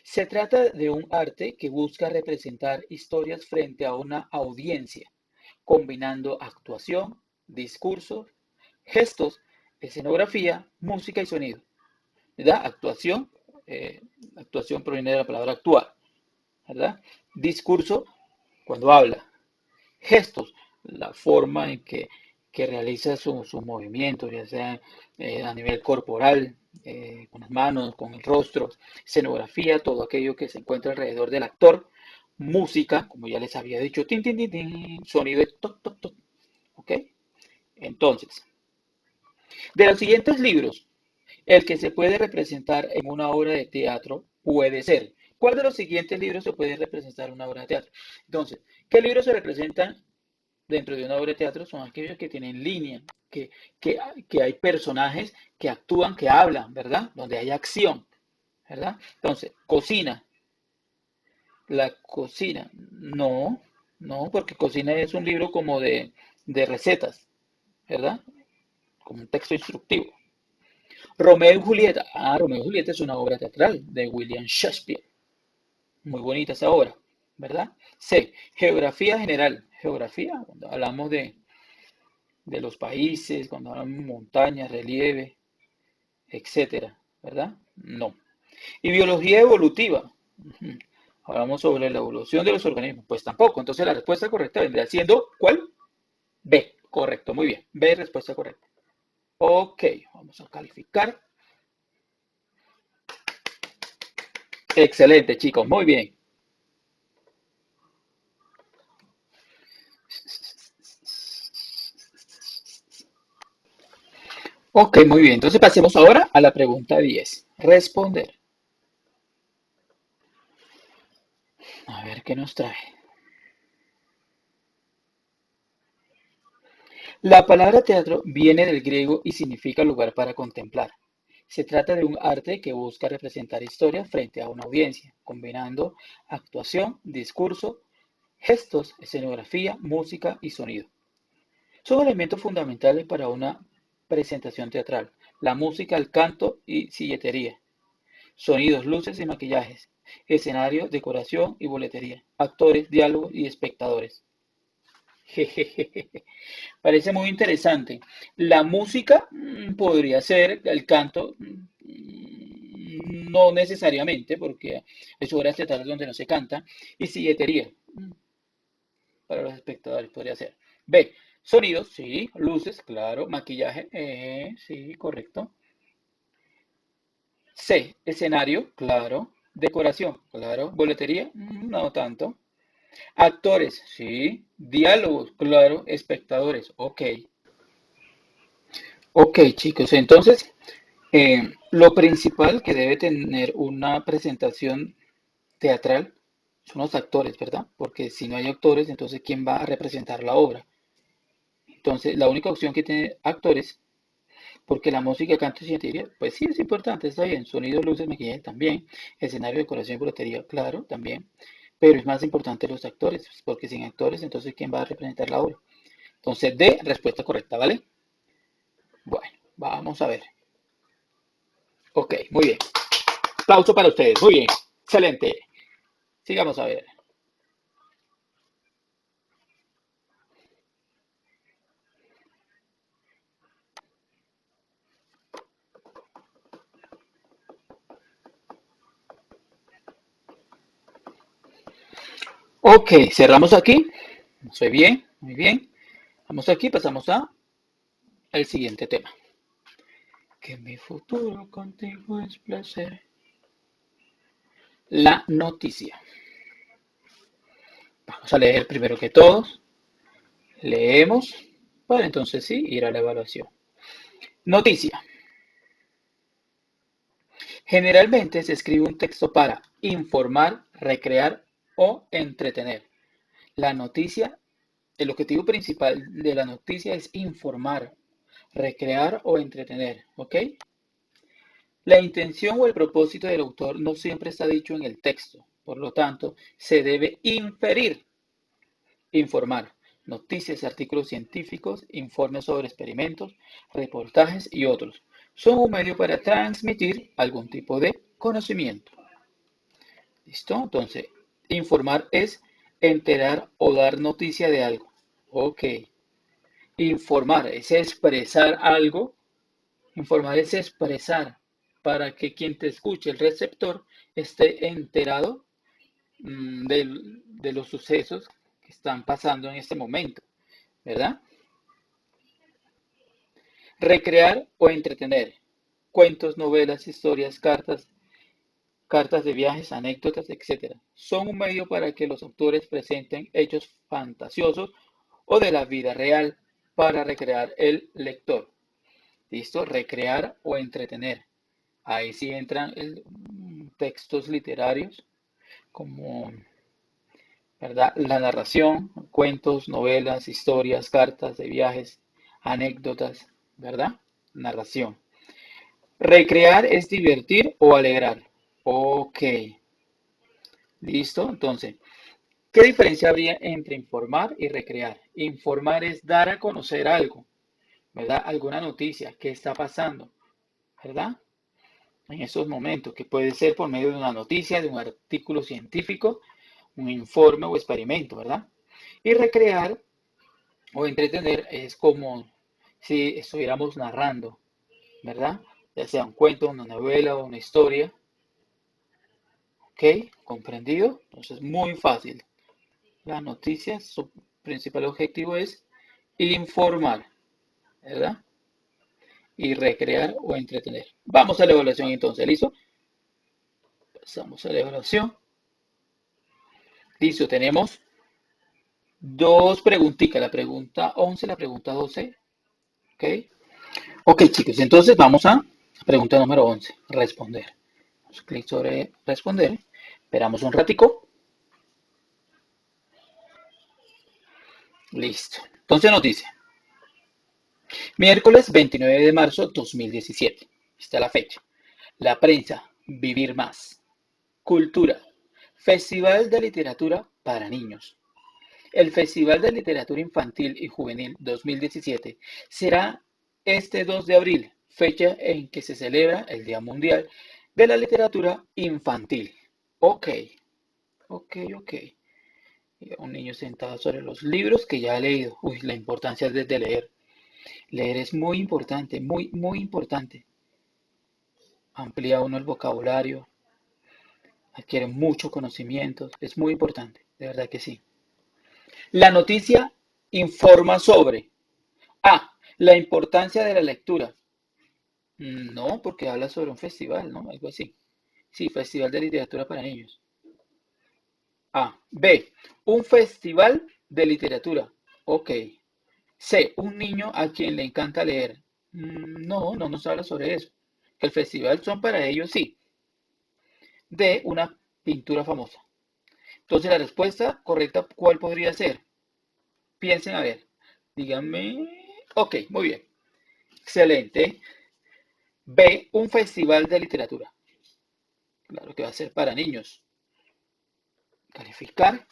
Se trata de un arte que busca representar historias frente a una audiencia, combinando actuación, discurso, gestos, escenografía, música y sonido. ¿Verdad? Eh, actuación proviene de la palabra actuar, ¿verdad? Discurso, cuando habla. Gestos, la forma en que realiza sus movimientos, ya sea a nivel corporal, con las manos, con el rostro, escenografía, todo aquello que se encuentra alrededor del actor, música, como ya les había dicho, tin, tin, tin, tin, sonido de toc, toc, toc, ¿ok? Entonces, de los siguientes libros, el que se puede representar en una obra de teatro puede ser. ¿Cuál de los siguientes libros se puede representar en una obra de teatro? Entonces, ¿qué libros se representan dentro de una obra de teatro? Son aquellos que tienen línea, que, que, que hay personajes que actúan, que hablan, ¿verdad? Donde hay acción, ¿verdad? Entonces, cocina. La cocina. No, no, porque cocina es un libro como de recetas, ¿verdad? Como un texto instructivo. Romeo y Julieta. Ah, Romeo y Julieta es una obra teatral de William Shakespeare. Muy bonita esa obra, ¿verdad? C. Geografía general. Geografía, cuando hablamos de los países, cuando hablamos de montañas, relieve, etcétera, ¿verdad? No. Y biología evolutiva. Ujú. Hablamos sobre la evolución de los organismos. Pues tampoco. Entonces la respuesta correcta vendría siendo ¿cuál? B. Correcto, muy bien. B, respuesta correcta. Ok, vamos a calificar. Excelente, chicos, muy bien. Ok, muy bien. Entonces pasemos ahora a la pregunta 10. Responder. A ver qué nos trae. La palabra teatro viene del griego y significa lugar para contemplar. Se trata de un arte que busca representar historia frente a una audiencia, combinando actuación, discurso, gestos, escenografía, música y sonido. Son elementos fundamentales para una presentación teatral. La música, el canto y silletería. Sonidos, luces y maquillajes. Escenario, decoración y boletería. Actores, diálogos y espectadores. Jejeje. Parece muy interesante. La música podría ser, el canto no necesariamente, porque hay obras teatrales donde no se canta, y silletería para los espectadores podría ser. B, sonidos, sí, luces, claro, maquillaje, sí, correcto. C, escenario, claro, decoración, claro, boletería, no tanto. Actores, sí, diálogos, claro, espectadores, ok. Ok, chicos, entonces lo principal que debe tener una presentación teatral son los actores, ¿verdad? Porque si no hay actores, entonces ¿quién va a representar la obra? Entonces, la única opción que tiene actores, porque la música, canto y silletería, pues sí es importante, está bien. Sonido, luces, maquillaje también. Escenario, decoración y boletería, claro, también. Pero es más importante los actores, porque sin actores, entonces ¿quién va a representar la obra? Entonces, D, respuesta correcta, ¿vale? Bueno, vamos a ver. Ok, muy bien. Aplauso para ustedes. Muy bien. Excelente. Sigamos a ver. Ok, cerramos aquí. Muy bien, muy bien. Vamos aquí, pasamos a el siguiente tema. Que mi futuro contigo es placer. La noticia. Vamos a leer primero que todos. Leemos para entonces sí ir a la evaluación. Noticia. Generalmente se escribe un texto para informar, recrear o entretener. La noticia, el objetivo principal de la noticia es informar, recrear o entretener, ¿ok? La intención o el propósito del autor no siempre está dicho en el texto, por lo tanto, se debe inferir, informar, noticias, artículos científicos, informes sobre experimentos, reportajes y otros. Son un medio para transmitir algún tipo de conocimiento. ¿Listo? Entonces, informar es enterar o dar noticia de algo. Ok. Informar es expresar algo. Informar es expresar para que quien te escuche, el receptor, esté enterado de los sucesos que están pasando en este momento, ¿verdad? Recrear o entretener. Cuentos, novelas, historias, cartas de viajes, anécdotas, etcétera. Son un medio para que los autores presenten hechos fantasiosos o de la vida real para recrear el lector. ¿Listo? Recrear o entretener. Ahí sí entran textos literarios como, ¿verdad? La narración, cuentos, novelas, historias, cartas de viajes, anécdotas, ¿verdad? Narración. Recrear es divertir o alegrar. Ok, listo. Entonces, ¿qué diferencia habría entre informar y recrear? Informar es dar a conocer algo, ¿verdad? Alguna noticia que está pasando, ¿verdad? En esos momentos, que puede ser por medio de una noticia, de un artículo científico, un informe o experimento, ¿verdad? Y recrear o entretener es como si estuviéramos narrando, ¿verdad? Ya sea un cuento, una novela o una historia, ¿ok? ¿Comprendido? Entonces, muy fácil. La noticia, su principal objetivo es informar, ¿verdad? Y recrear o entretener. Vamos a la evaluación entonces, ¿listo? Pasamos a la evaluación. Listo, tenemos dos preguntitas, la pregunta 11 y la pregunta 12. ¿Ok? Ok, chicos, entonces vamos a pregunta número 11, responder. Damos clic sobre responder. Esperamos un ratico. Listo. Entonces nos dice, miércoles 29 de marzo 2017. Está la fecha. La prensa, vivir más. Cultura, Festival de Literatura para Niños. El Festival de Literatura Infantil y Juvenil 2017 será este 2 de abril, fecha en que se celebra el Día Mundial de la Literatura Infantil. Ok, ok. Y un niño sentado sobre los libros que ya ha leído. Uy, la importancia de leer. Leer es muy importante, muy importante. Amplía uno el vocabulario, adquiere mucho conocimiento. Es muy importante, de verdad que sí. La noticia informa sobre A. La importancia de la lectura. No, porque habla sobre un festival, ¿no? Algo así. Sí, Festival de Literatura para Niños. A. B. Un festival de literatura. Ok. C. Un niño a quien le encanta leer. No nos habla sobre eso. Que el festival son para ellos, sí. D. Una pintura famosa. Entonces la respuesta correcta, ¿cuál podría ser? Piensen a ver. Díganme. Ok, muy bien. Excelente. B. Un festival de literatura. Claro que va a ser para niños. Calificar.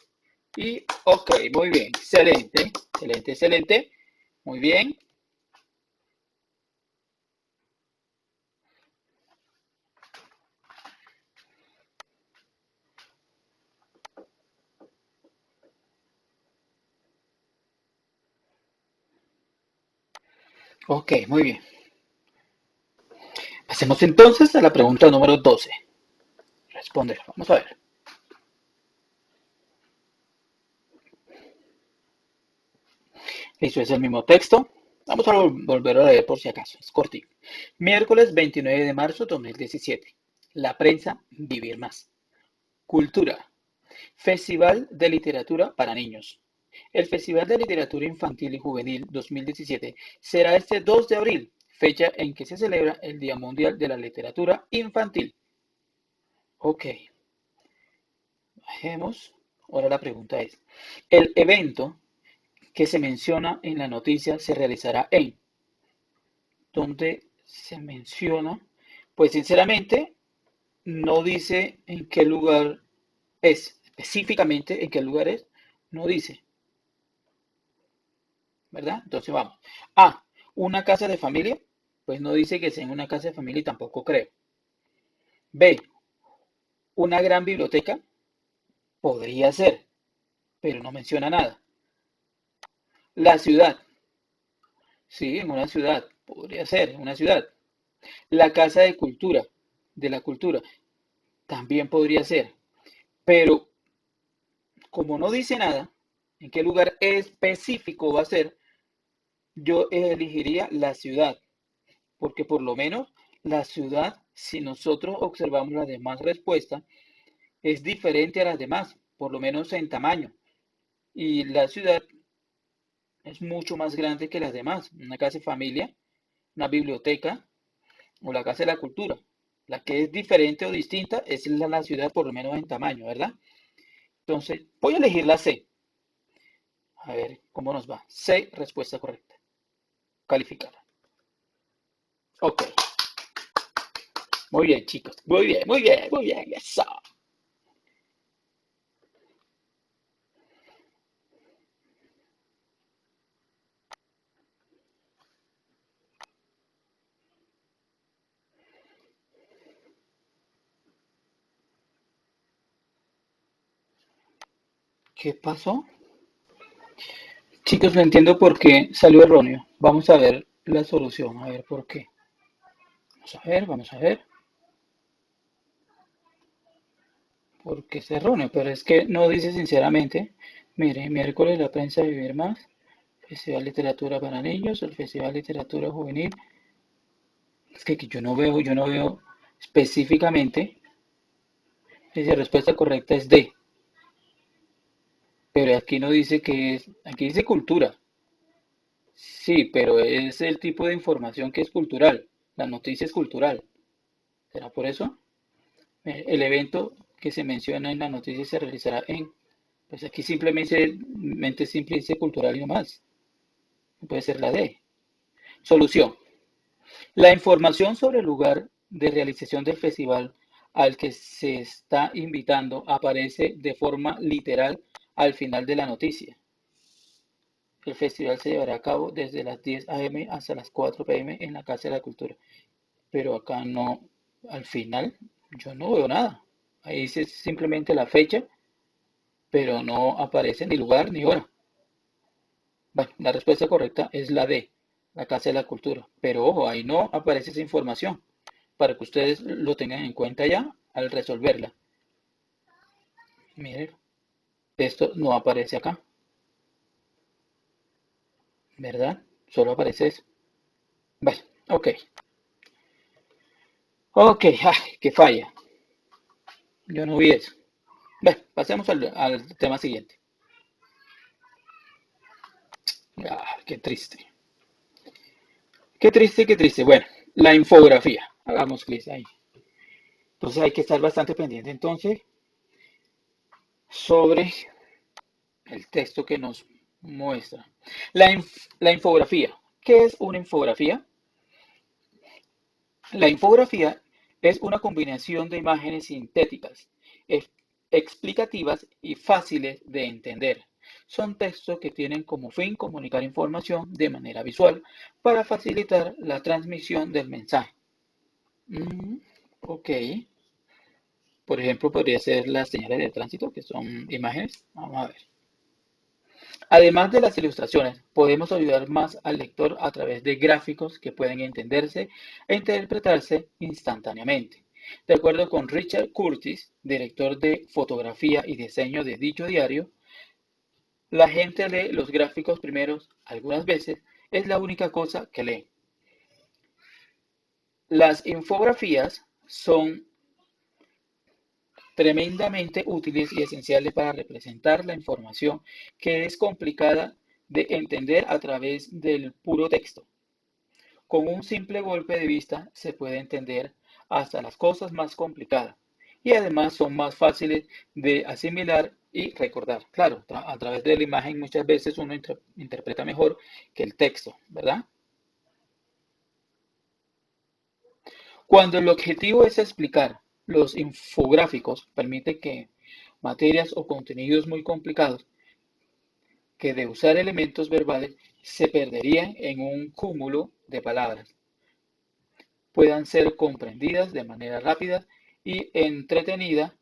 Y ok, muy bien. Excelente. Muy bien. Ok, muy bien. Pasemos entonces a la pregunta número 12. Responder. Vamos a ver. Eso es el mismo texto. Vamos a volver a leer por si acaso. Es cortito. Miércoles 29 de marzo 2017. La prensa, vivir más. Cultura. Festival de Literatura para Niños. El Festival de Literatura Infantil y Juvenil 2017 será este 2 de abril, fecha en que se celebra el Día Mundial de la Literatura Infantil. Ok, bajemos. Ahora la pregunta es, ¿el evento que se menciona en la noticia se realizará en? ¿Dónde se menciona? Pues sinceramente no dice en qué lugar es, específicamente en qué lugar es, no dice. ¿Verdad? Entonces vamos. A, una casa de familia, pues no dice que sea en una casa de familia y tampoco creo. B, una gran biblioteca, podría ser, pero no menciona nada. La ciudad, sí, en una ciudad, podría ser, en una ciudad. La casa de la cultura, también podría ser, pero como no dice nada, en qué lugar específico va a ser, yo elegiría la ciudad. Porque por lo menos la ciudad, si nosotros observamos las demás respuestas, es diferente a las demás, por lo menos en tamaño. Y la ciudad es mucho más grande que las demás. Una casa de familia, una biblioteca o la casa de la cultura. La que es diferente o distinta es la ciudad, por lo menos en tamaño, ¿verdad? Entonces, voy a elegir la C. A ver cómo nos va. C, respuesta correcta. Calificada. Ok. Muy bien, chicos. Muy bien. Eso. ¿Qué pasó? Chicos, no entiendo por qué salió erróneo. Vamos a ver la solución, a ver por qué. Vamos a ver, por qué es erróneo, pero es que no dice sinceramente. Mire, miércoles la prensa Vivir Más, Festival de Literatura para Niños, el Festival de Literatura Juvenil. Es que yo no veo específicamente. Si la respuesta correcta es D, pero aquí no dice que es, aquí dice cultura. Sí, pero es el tipo de información que es cultural. La noticia es cultural. ¿Será por eso? El evento que se menciona en la noticia se realizará en, pues aquí simplemente simple dice cultural y no más. Puede ser la D. Solución. La información sobre el lugar de realización del festival al que se está invitando aparece de forma literal al final de la noticia. El festival se llevará a cabo desde las 10 a.m. hasta las 4 p.m. en la Casa de la Cultura. Pero acá no, al final, yo no veo nada. Ahí dice simplemente la fecha, pero no aparece ni lugar ni hora. Bueno, la respuesta correcta es la D, la Casa de la Cultura. Pero ojo, ahí no aparece esa información para que ustedes lo tengan en cuenta ya al resolverla. Miren, esto no aparece acá, ¿verdad? Solo aparece eso. Bueno, ok. Ok, que falla. Yo no vi eso. Bueno, pasemos al tema siguiente. Qué triste. Qué triste, qué triste. Bueno, la infografía. Hagamos clic ahí. Entonces hay que estar bastante pendiente entonces sobre el texto que nos muestra. La infografía. ¿Qué es una infografía? La infografía es una combinación de imágenes sintéticas, ex- explicativas y fáciles de entender. Son textos que tienen como fin comunicar información de manera visual para facilitar la transmisión del mensaje. Ok. Por ejemplo, podría ser las señales de tránsito, que son imágenes. Vamos a ver. Además de las ilustraciones, podemos ayudar más al lector a través de gráficos que pueden entenderse e interpretarse instantáneamente. De acuerdo con Richard Curtis, director de fotografía y diseño de dicho diario, la gente lee los gráficos primeros, algunas veces es la única cosa que lee. Las infografías son tremendamente útiles y esenciales para representar la información que es complicada de entender a través del puro texto. Con un simple golpe de vista se puede entender hasta las cosas más complicadas y además son más fáciles de asimilar y recordar. Claro, a través de la imagen muchas veces uno interpreta mejor que el texto, ¿verdad? Cuando el objetivo es explicar, los infográficos permiten que materias o contenidos muy complicados que de usar elementos verbales se perderían en un cúmulo de palabras, puedan ser comprendidas de manera rápida y entretenida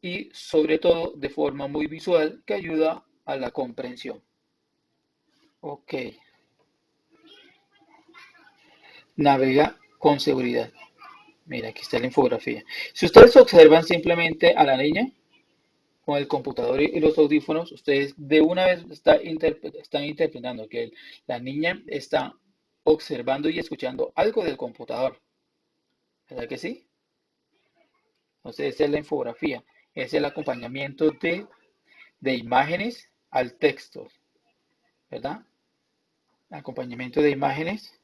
y sobre todo de forma muy visual que ayuda a la comprensión. Ok, navega con seguridad. Mira, aquí está la infografía. Si ustedes observan simplemente a la niña con el computador y los audífonos, ustedes de una vez están interpretando que la niña está observando y escuchando algo del computador. ¿Verdad que sí? Entonces, esa es la infografía. Es el acompañamiento de imágenes al texto, ¿verdad? Acompañamiento de imágenes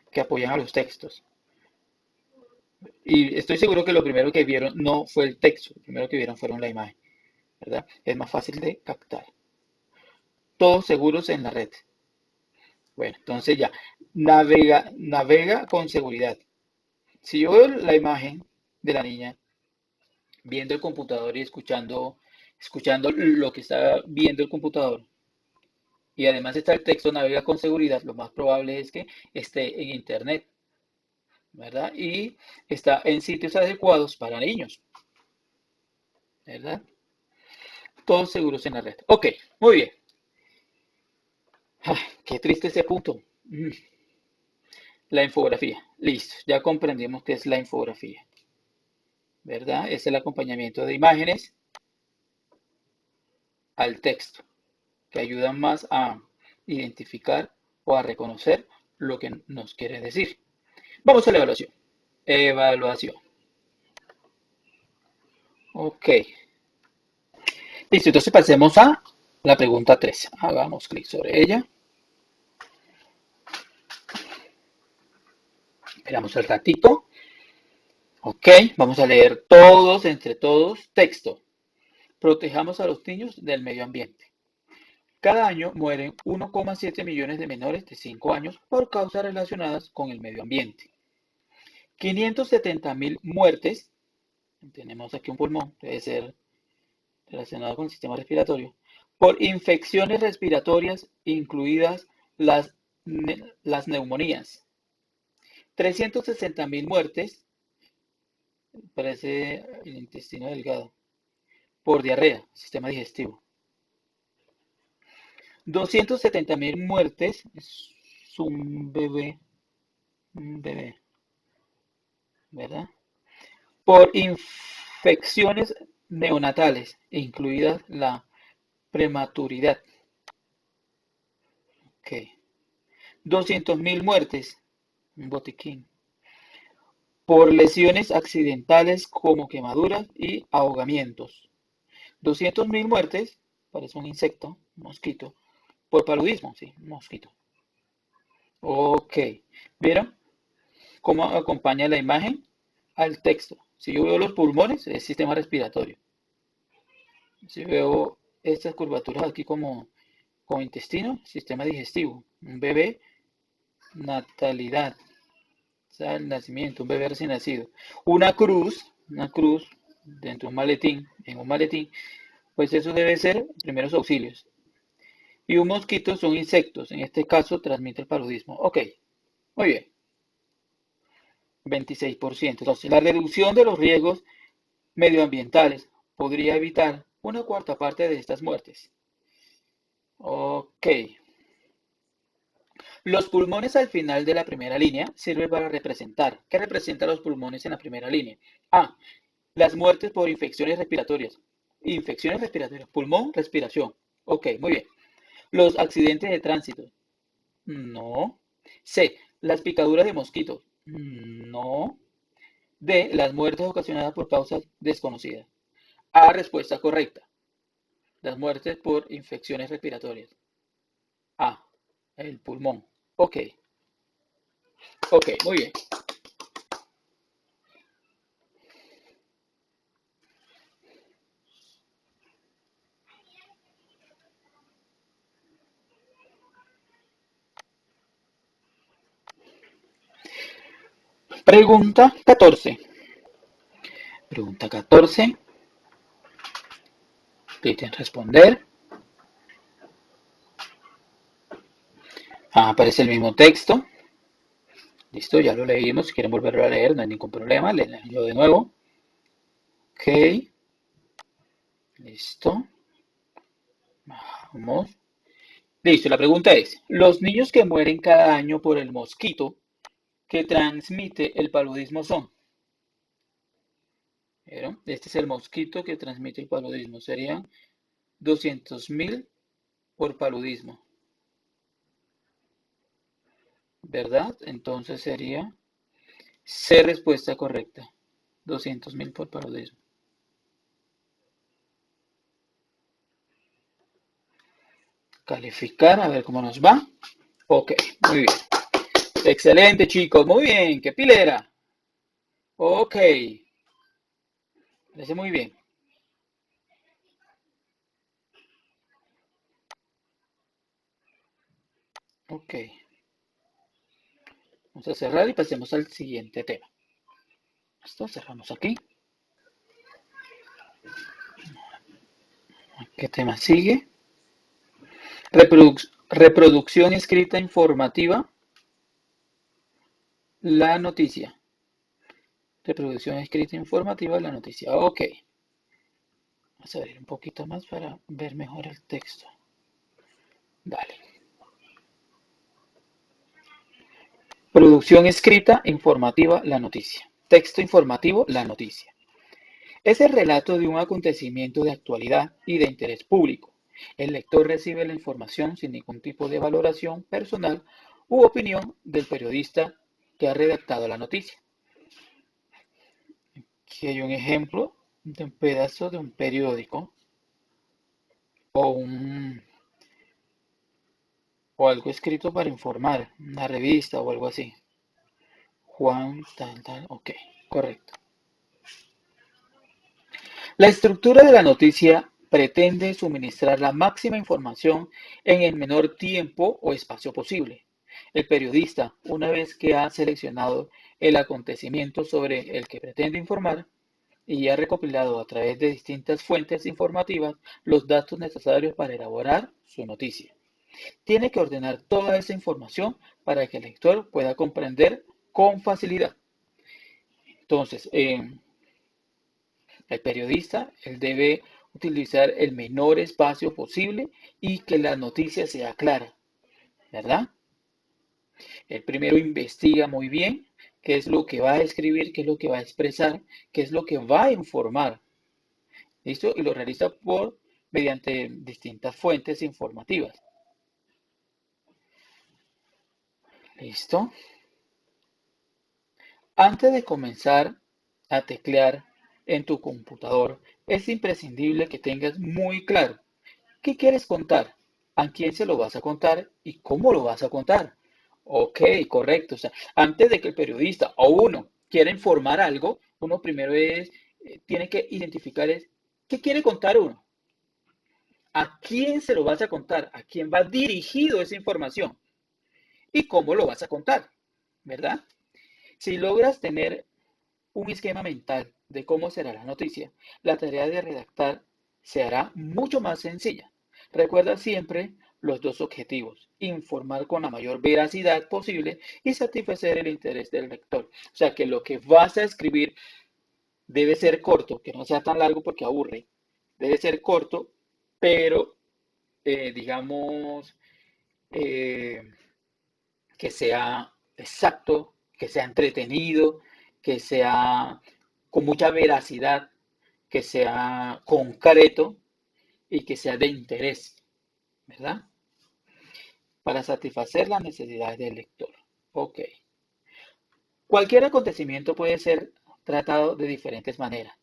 que apoyan a los textos. Y estoy seguro que lo primero que vieron no fue el texto, lo primero que vieron fueron la imagen, ¿verdad? Es más fácil de captar. Todos seguros en la red. Bueno, entonces ya, navega con seguridad. Si yo veo la imagen de la niña viendo el computador y escuchando lo que está viendo el computador, y además está el texto navega con seguridad, lo más probable es que esté en internet, ¿verdad? Y está en sitios adecuados para niños, ¿verdad? Todos seguros en la red. Ok, muy bien. Qué triste ese punto. La infografía. Listo, ya comprendimos qué es la infografía, ¿verdad? Es el acompañamiento de imágenes al texto, que ayudan más a identificar o a reconocer lo que nos quiere decir. Vamos a la evaluación. Evaluación. Ok. Listo, entonces pasemos a la pregunta 3. Hagamos clic sobre ella. Esperamos el ratito. Ok, vamos a leer todos, entre todos, texto. Protejamos a los niños del medio ambiente. Cada año mueren 1,7 millones de menores de 5 años por causas relacionadas con el medio ambiente. 570.000 muertes, tenemos aquí un pulmón, debe ser relacionado con el sistema respiratorio, por infecciones respiratorias, incluidas las neumonías. 360.000 muertes, parece el intestino delgado, por diarrea, sistema digestivo. 270.000 muertes, es un bebé, ¿verdad? Por infecciones neonatales, incluida la prematuridad. Ok. 200.000 muertes, un botiquín, por lesiones accidentales como quemaduras y ahogamientos. 200.000 muertes, parece un insecto, un mosquito, por paludismo, sí, un mosquito. Ok, ¿vieron cómo acompaña la imagen al texto? Si yo veo los pulmones, es sistema respiratorio. Si veo estas curvaturas aquí como intestino, sistema digestivo. Un bebé, natalidad, o sea, el nacimiento, un bebé recién nacido. Una cruz dentro de un maletín, en un maletín, pues eso debe ser primeros auxilios. Y un mosquito son insectos, en este caso transmite el paludismo. Ok, muy bien. 26%. Entonces, la reducción de los riesgos medioambientales podría evitar una cuarta parte de estas muertes. Ok. Los pulmones al final de la primera línea sirven para representar. ¿Qué representan los pulmones en la primera línea? A. Las muertes por infecciones respiratorias. Infecciones respiratorias. Pulmón, respiración. Ok, muy bien. Los accidentes de tránsito. No. C. Las picaduras de mosquitos. No. D. Las muertes ocasionadas por causas desconocidas. A. Respuesta correcta. Las muertes por infecciones respiratorias. A. El pulmón. Ok. Ok, muy bien. Pregunta 14. Pregunta 14. Clic en responder. Aparece el mismo texto. Listo, ya lo leímos. Si quieren volverlo a leer, no hay ningún problema. Leo de nuevo. Ok. Listo. Vamos. Listo, la pregunta es, los niños que mueren cada año por el mosquito que transmite el paludismo son. ¿Vieron? Este es el mosquito que transmite el paludismo. Serían 200.000 por paludismo. ¿Verdad? Entonces sería C, respuesta correcta. 200.000 por paludismo. Calificar, a ver cómo nos va. Ok, muy bien. Excelente, chicos. Muy bien. ¿Qué pilera? Ok. Parece muy bien. Ok. Vamos a cerrar y pasemos al siguiente tema. Esto cerramos aquí. ¿Qué tema sigue? Reproducción escrita informativa. La noticia. Reproducción escrita informativa. La noticia. Ok. Vamos a abrir un poquito más para ver mejor el texto. Dale. Producción escrita informativa. La noticia. Texto informativo. La noticia. Es el relato de un acontecimiento de actualidad y de interés público, El lector recibe la información sin ningún tipo de valoración personal u opinión del periodista que ha redactado la noticia. Aquí hay un ejemplo de un pedazo de un periódico o, o algo escrito para informar, una revista o algo así. Juan, tal, tal, ok, correcto. La estructura de la noticia pretende suministrar la máxima información en el menor tiempo o espacio posible. El periodista, una vez que ha seleccionado el acontecimiento sobre el que pretende informar y ha recopilado a través de distintas fuentes informativas los datos necesarios para elaborar su noticia, tiene que ordenar toda esa información para que el lector pueda comprender con facilidad. Entonces, el periodista, él debe utilizar el menor espacio posible y que la noticia sea clara, ¿verdad? El primero investiga muy bien qué es lo que va a escribir, qué es lo que va a expresar, qué es lo que va a informar, ¿listo? Y lo realiza mediante distintas fuentes informativas, ¿listo? Antes de comenzar a teclear en tu computador, es imprescindible que tengas muy claro qué quieres contar, a quién se lo vas a contar y cómo lo vas a contar. Ok, correcto. O sea, antes de que el periodista o uno quiera informar algo, uno primero tiene que identificar qué quiere contar uno, a quién se lo vas a contar, a quién va dirigido esa información y cómo lo vas a contar, ¿verdad? Si logras tener un esquema mental de cómo será la noticia, la tarea de redactar se hará mucho más sencilla. Recuerda siempre los dos objetivos: informar con la mayor veracidad posible y satisfacer el interés del lector. O sea que lo que vas a escribir debe ser corto, que no sea tan largo porque aburre. Debe ser corto, pero digamos eh, que sea exacto, que sea entretenido, que sea con mucha veracidad, que sea concreto y que sea de interés, ¿verdad? Para satisfacer las necesidades del lector. Ok. Cualquier acontecimiento puede ser tratado de diferentes maneras,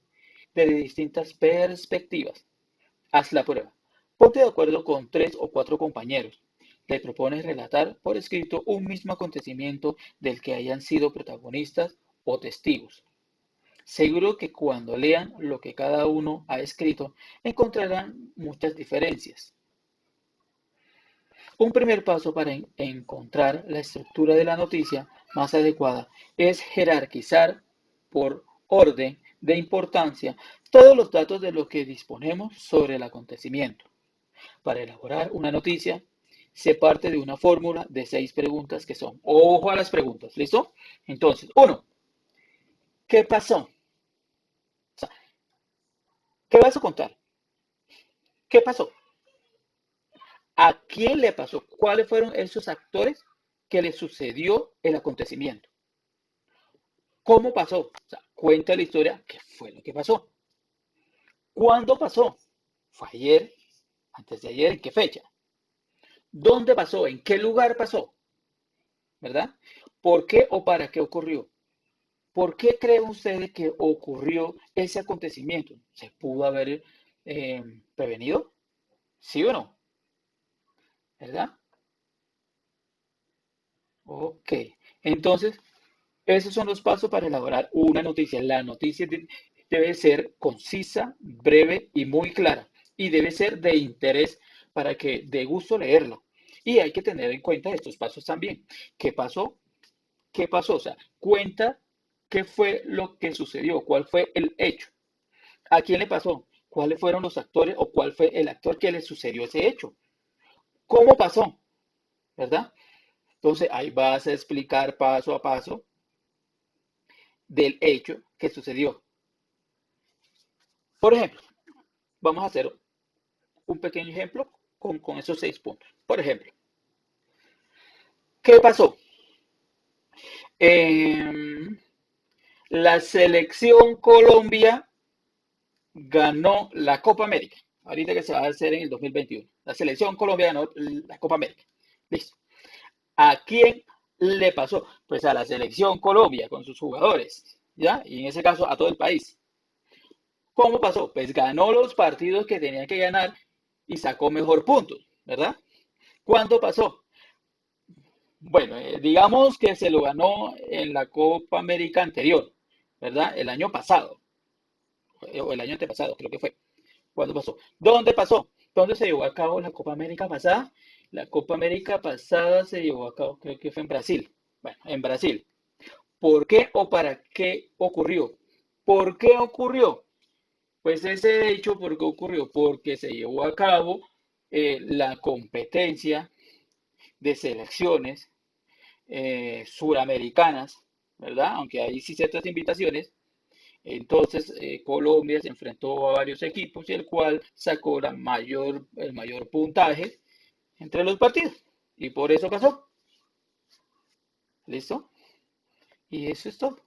desde distintas perspectivas. Haz la prueba. Ponte de acuerdo con 3 o 4 compañeros. Le propones relatar por escrito un mismo acontecimiento del que hayan sido protagonistas o testigos. Seguro que cuando lean lo que cada uno ha escrito, encontrarán muchas diferencias. Un primer paso para encontrar la estructura de la noticia más adecuada es jerarquizar por orden de importancia todos los datos de los que disponemos sobre el acontecimiento. Para elaborar una noticia, se parte de una fórmula de 6 preguntas que son, ojo a las preguntas, ¿listo? Entonces, uno, ¿qué pasó? O sea, ¿qué vas a contar? ¿Qué pasó? ¿A quién le pasó? ¿Cuáles fueron esos actores que le sucedió el acontecimiento? ¿Cómo pasó? O sea, cuenta la historia, ¿qué fue lo que pasó? ¿Cuándo pasó? ¿Fue ayer? ¿Antes de ayer? ¿En qué fecha? ¿Dónde pasó? ¿En qué lugar pasó? ¿Verdad? ¿Por qué o para qué ocurrió? ¿Por qué creen ustedes que ocurrió ese acontecimiento? ¿Se pudo haber prevenido? ¿Sí o no? ¿Verdad? Ok. Entonces, esos son los pasos para elaborar una noticia. La noticia debe ser concisa, breve y muy clara. Y debe ser de interés para que dé gusto leerla. Y hay que tener en cuenta estos pasos también. ¿Qué pasó? ¿Qué pasó? O sea, cuenta qué fue lo que sucedió, cuál fue el hecho, a quién le pasó, cuáles fueron los actores o cuál fue el actor que le sucedió ese hecho, cómo pasó, ¿verdad? Entonces ahí vas a explicar paso a paso del hecho que sucedió. Por ejemplo, vamos a hacer un pequeño ejemplo con esos 6 puntos. Por ejemplo, ¿qué pasó? Eh, la selección Colombia ganó la Copa América. ahorita que se va a hacer en el 2021. La selección Colombia ganó la Copa América. Listo. ¿A quién le pasó? Pues a la selección Colombia con sus jugadores, ¿ya? Y en ese caso a todo el país. ¿Cómo pasó? Pues ganó los partidos que tenía que ganar y sacó mejor puntos, ¿verdad? ¿Cuándo pasó? Bueno, digamos que se lo ganó en la Copa América anterior, ¿verdad? El año pasado, o el año antepasado, creo que fue. ¿Cuándo pasó? ¿Dónde pasó? ¿Dónde se llevó a cabo la Copa América pasada? La Copa América pasada se llevó a cabo, creo que fue en Brasil. Bueno, en Brasil. ¿Por qué o para qué ocurrió? ¿Por qué ocurrió? Pues ese hecho, ¿por qué ocurrió? Porque se llevó a cabo la competencia de selecciones suramericanas, ¿verdad? Aunque hay sí ciertas invitaciones. Entonces, Colombia se enfrentó a varios equipos y el cual sacó el mayor puntaje entre los partidos. Y por eso pasó. ¿Listo? Y eso es todo.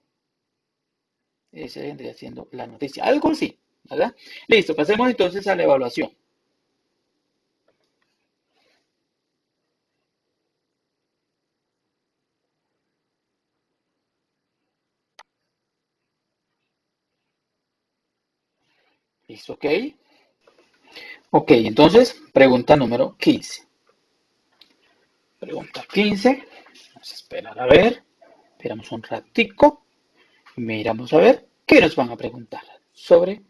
Esa vendría siendo la noticia. Algo así, ¿verdad? Listo, pasemos entonces a la evaluación. ¿Listo? Ok. Ok, entonces, pregunta número 15. Pregunta 15. Vamos a esperar a ver. Esperamos un ratico. Miramos a ver qué nos van a preguntar sobre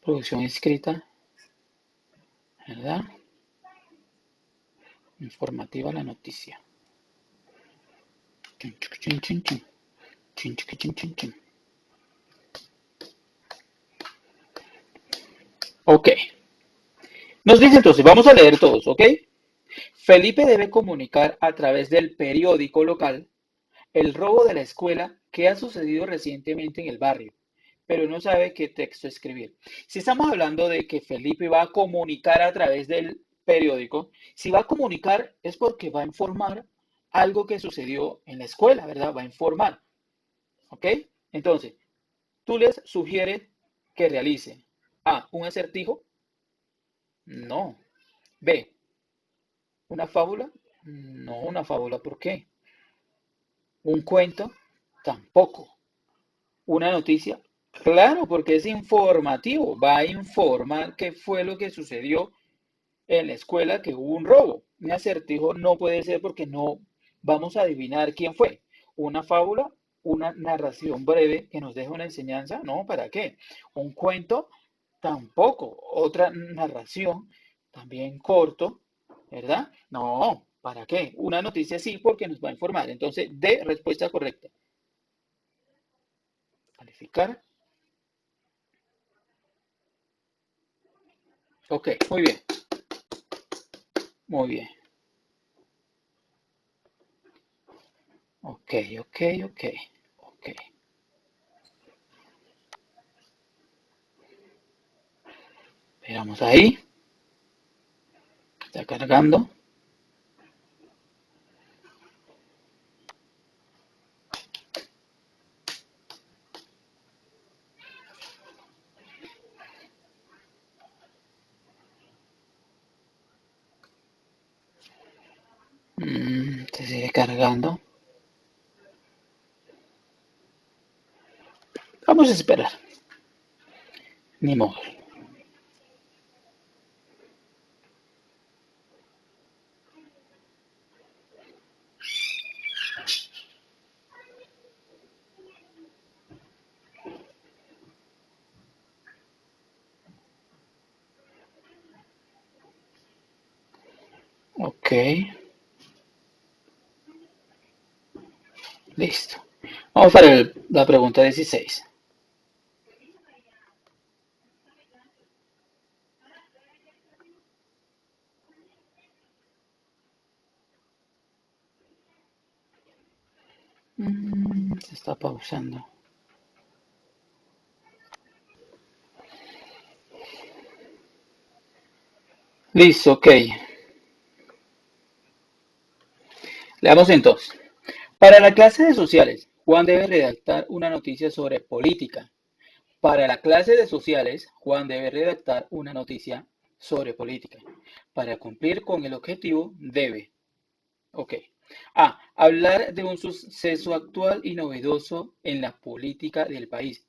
producción escrita, ¿verdad? Informativa la noticia. Chun, chuc, chun, chun, chun. Chun, chuc, chun, chun, chun. Ok. Nos dice entonces, vamos a leer todos, ¿ok? Felipe debe comunicar a través del periódico local el robo de la escuela que ha sucedido recientemente en el barrio, pero no sabe qué texto escribir. Si estamos hablando de que Felipe va a comunicar a través del periódico, si va a comunicar es porque va a informar algo que sucedió en la escuela, ¿verdad? Va a informar, ¿ok? Entonces, tú les sugieres que realice A, un acertijo, no. B, una fábula, no, una fábula, ¿por qué? Un cuento, tampoco. Una noticia, claro, porque es informativo, va a informar qué fue lo que sucedió en la escuela, que hubo un robo. Un acertijo no puede ser porque no vamos a adivinar quién fue. Una fábula, una narración breve que nos deja una enseñanza, no, ¿para qué? Un cuento, tampoco. Otra narración, también corto, ¿verdad? No, ¿para qué? Una noticia sí porque nos va a informar. Entonces, de respuesta correcta. Calificar. Ok, muy bien, muy bien. Ok, ok, ok, ok. Esperamos ahí. Está cargando. Se sigue cargando. Vamos a esperar. Ni modo. Ok, listo. Vamos para la pregunta 16. Se está pausando. Listo, ok. Leamos entonces. Para la clase de sociales, Juan debe redactar una noticia sobre política. Para la clase de sociales, Juan debe redactar una noticia sobre política. Para cumplir con el objetivo debe. Ok. A. Hablar de un suceso actual y novedoso en la política del país.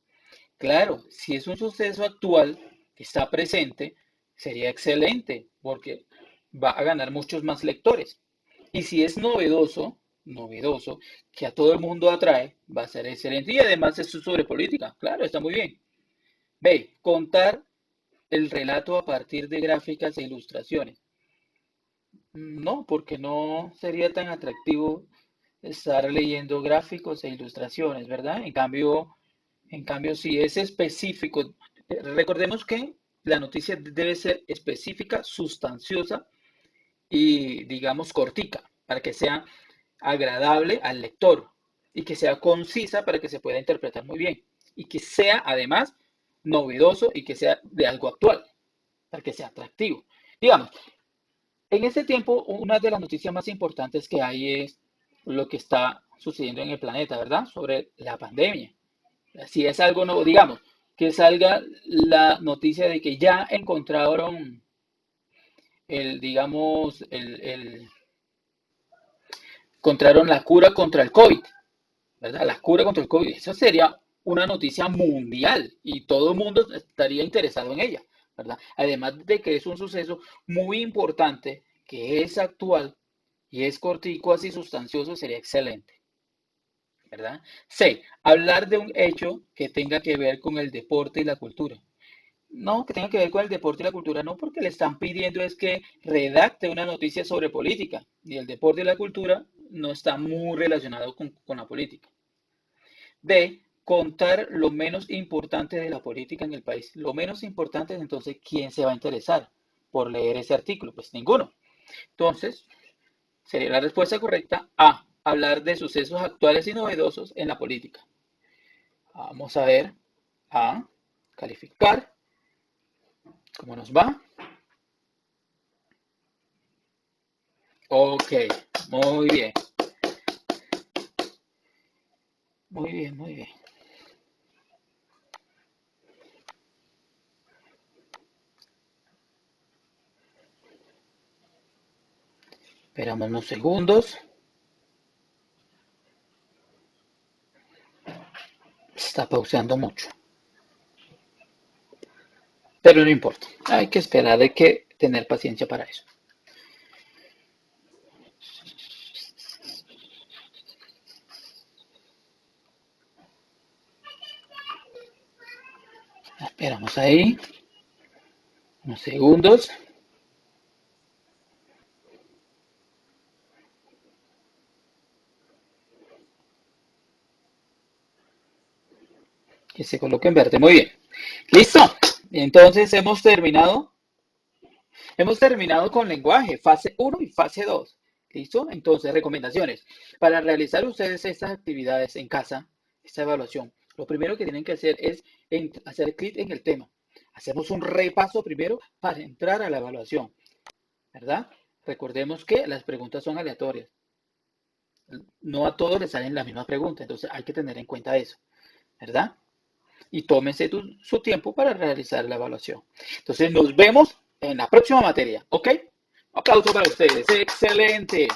Claro, si es un suceso actual que está presente, sería excelente porque va a ganar muchos más lectores. Y si es novedoso, que a todo el mundo atrae, va a ser excelente. Y además es sobre política. Claro, está muy bien. B. Contar el relato a partir de gráficas e ilustraciones. No, porque no sería tan atractivo estar leyendo gráficos e ilustraciones, ¿verdad? En cambio, si es específico, recordemos que la noticia debe ser específica, sustanciosa y, digamos, cortica, para que sea agradable al lector y que sea concisa para que se pueda interpretar muy bien y que sea, además, novedoso y que sea de algo actual, para que sea atractivo. Digamos, en este tiempo, una de las noticias más importantes que hay es lo que está sucediendo en el planeta, ¿verdad? Sobre la pandemia. Si es algo nuevo, digamos, que salga la noticia de que ya encontraron encontraron la cura contra el COVID, ¿verdad? La cura contra el COVID. Eso sería una noticia mundial y todo el mundo estaría interesado en ella, ¿verdad? Además de que es un suceso muy importante, que es actual y es cortico, así sustancioso, sería excelente, ¿verdad? C. Hablar de un hecho que tenga que ver con el deporte y la cultura. No, que tenga que ver con el deporte y la cultura, no, porque le están pidiendo es que redacte una noticia sobre política. Y el deporte y la cultura no está muy relacionado con la política. D. Contar lo menos importante de la política en el país. Lo menos importante es entonces quién se va a interesar por leer ese artículo. Pues ninguno. Entonces, sería la respuesta correcta A. Hablar de sucesos actuales y novedosos en la política. Vamos a ver. A. Calificar. ¿Cómo nos va? Ok, muy bien, muy bien, muy bien. Esperamos unos segundos. Está pausando mucho, pero no importa. Hay que esperar, hay que tener paciencia para eso. Esperamos ahí unos segundos. Que se coloque en verde. Muy bien. ¿Listo? Entonces hemos terminado con lenguaje, fase 1 y fase 2. ¿Listo? Entonces, recomendaciones. Para realizar ustedes estas actividades en casa, esta evaluación, lo primero que tienen que hacer es hacer clic en el tema. Hacemos un repaso primero para entrar a la evaluación, ¿verdad? Recordemos que las preguntas son aleatorias. No a todos les salen las mismas preguntas, entonces hay que tener en cuenta eso, ¿verdad? Y tómense su tiempo para realizar la evaluación. Entonces, nos vemos en la próxima materia, ¿ok? Aplauso para ustedes. Excelente.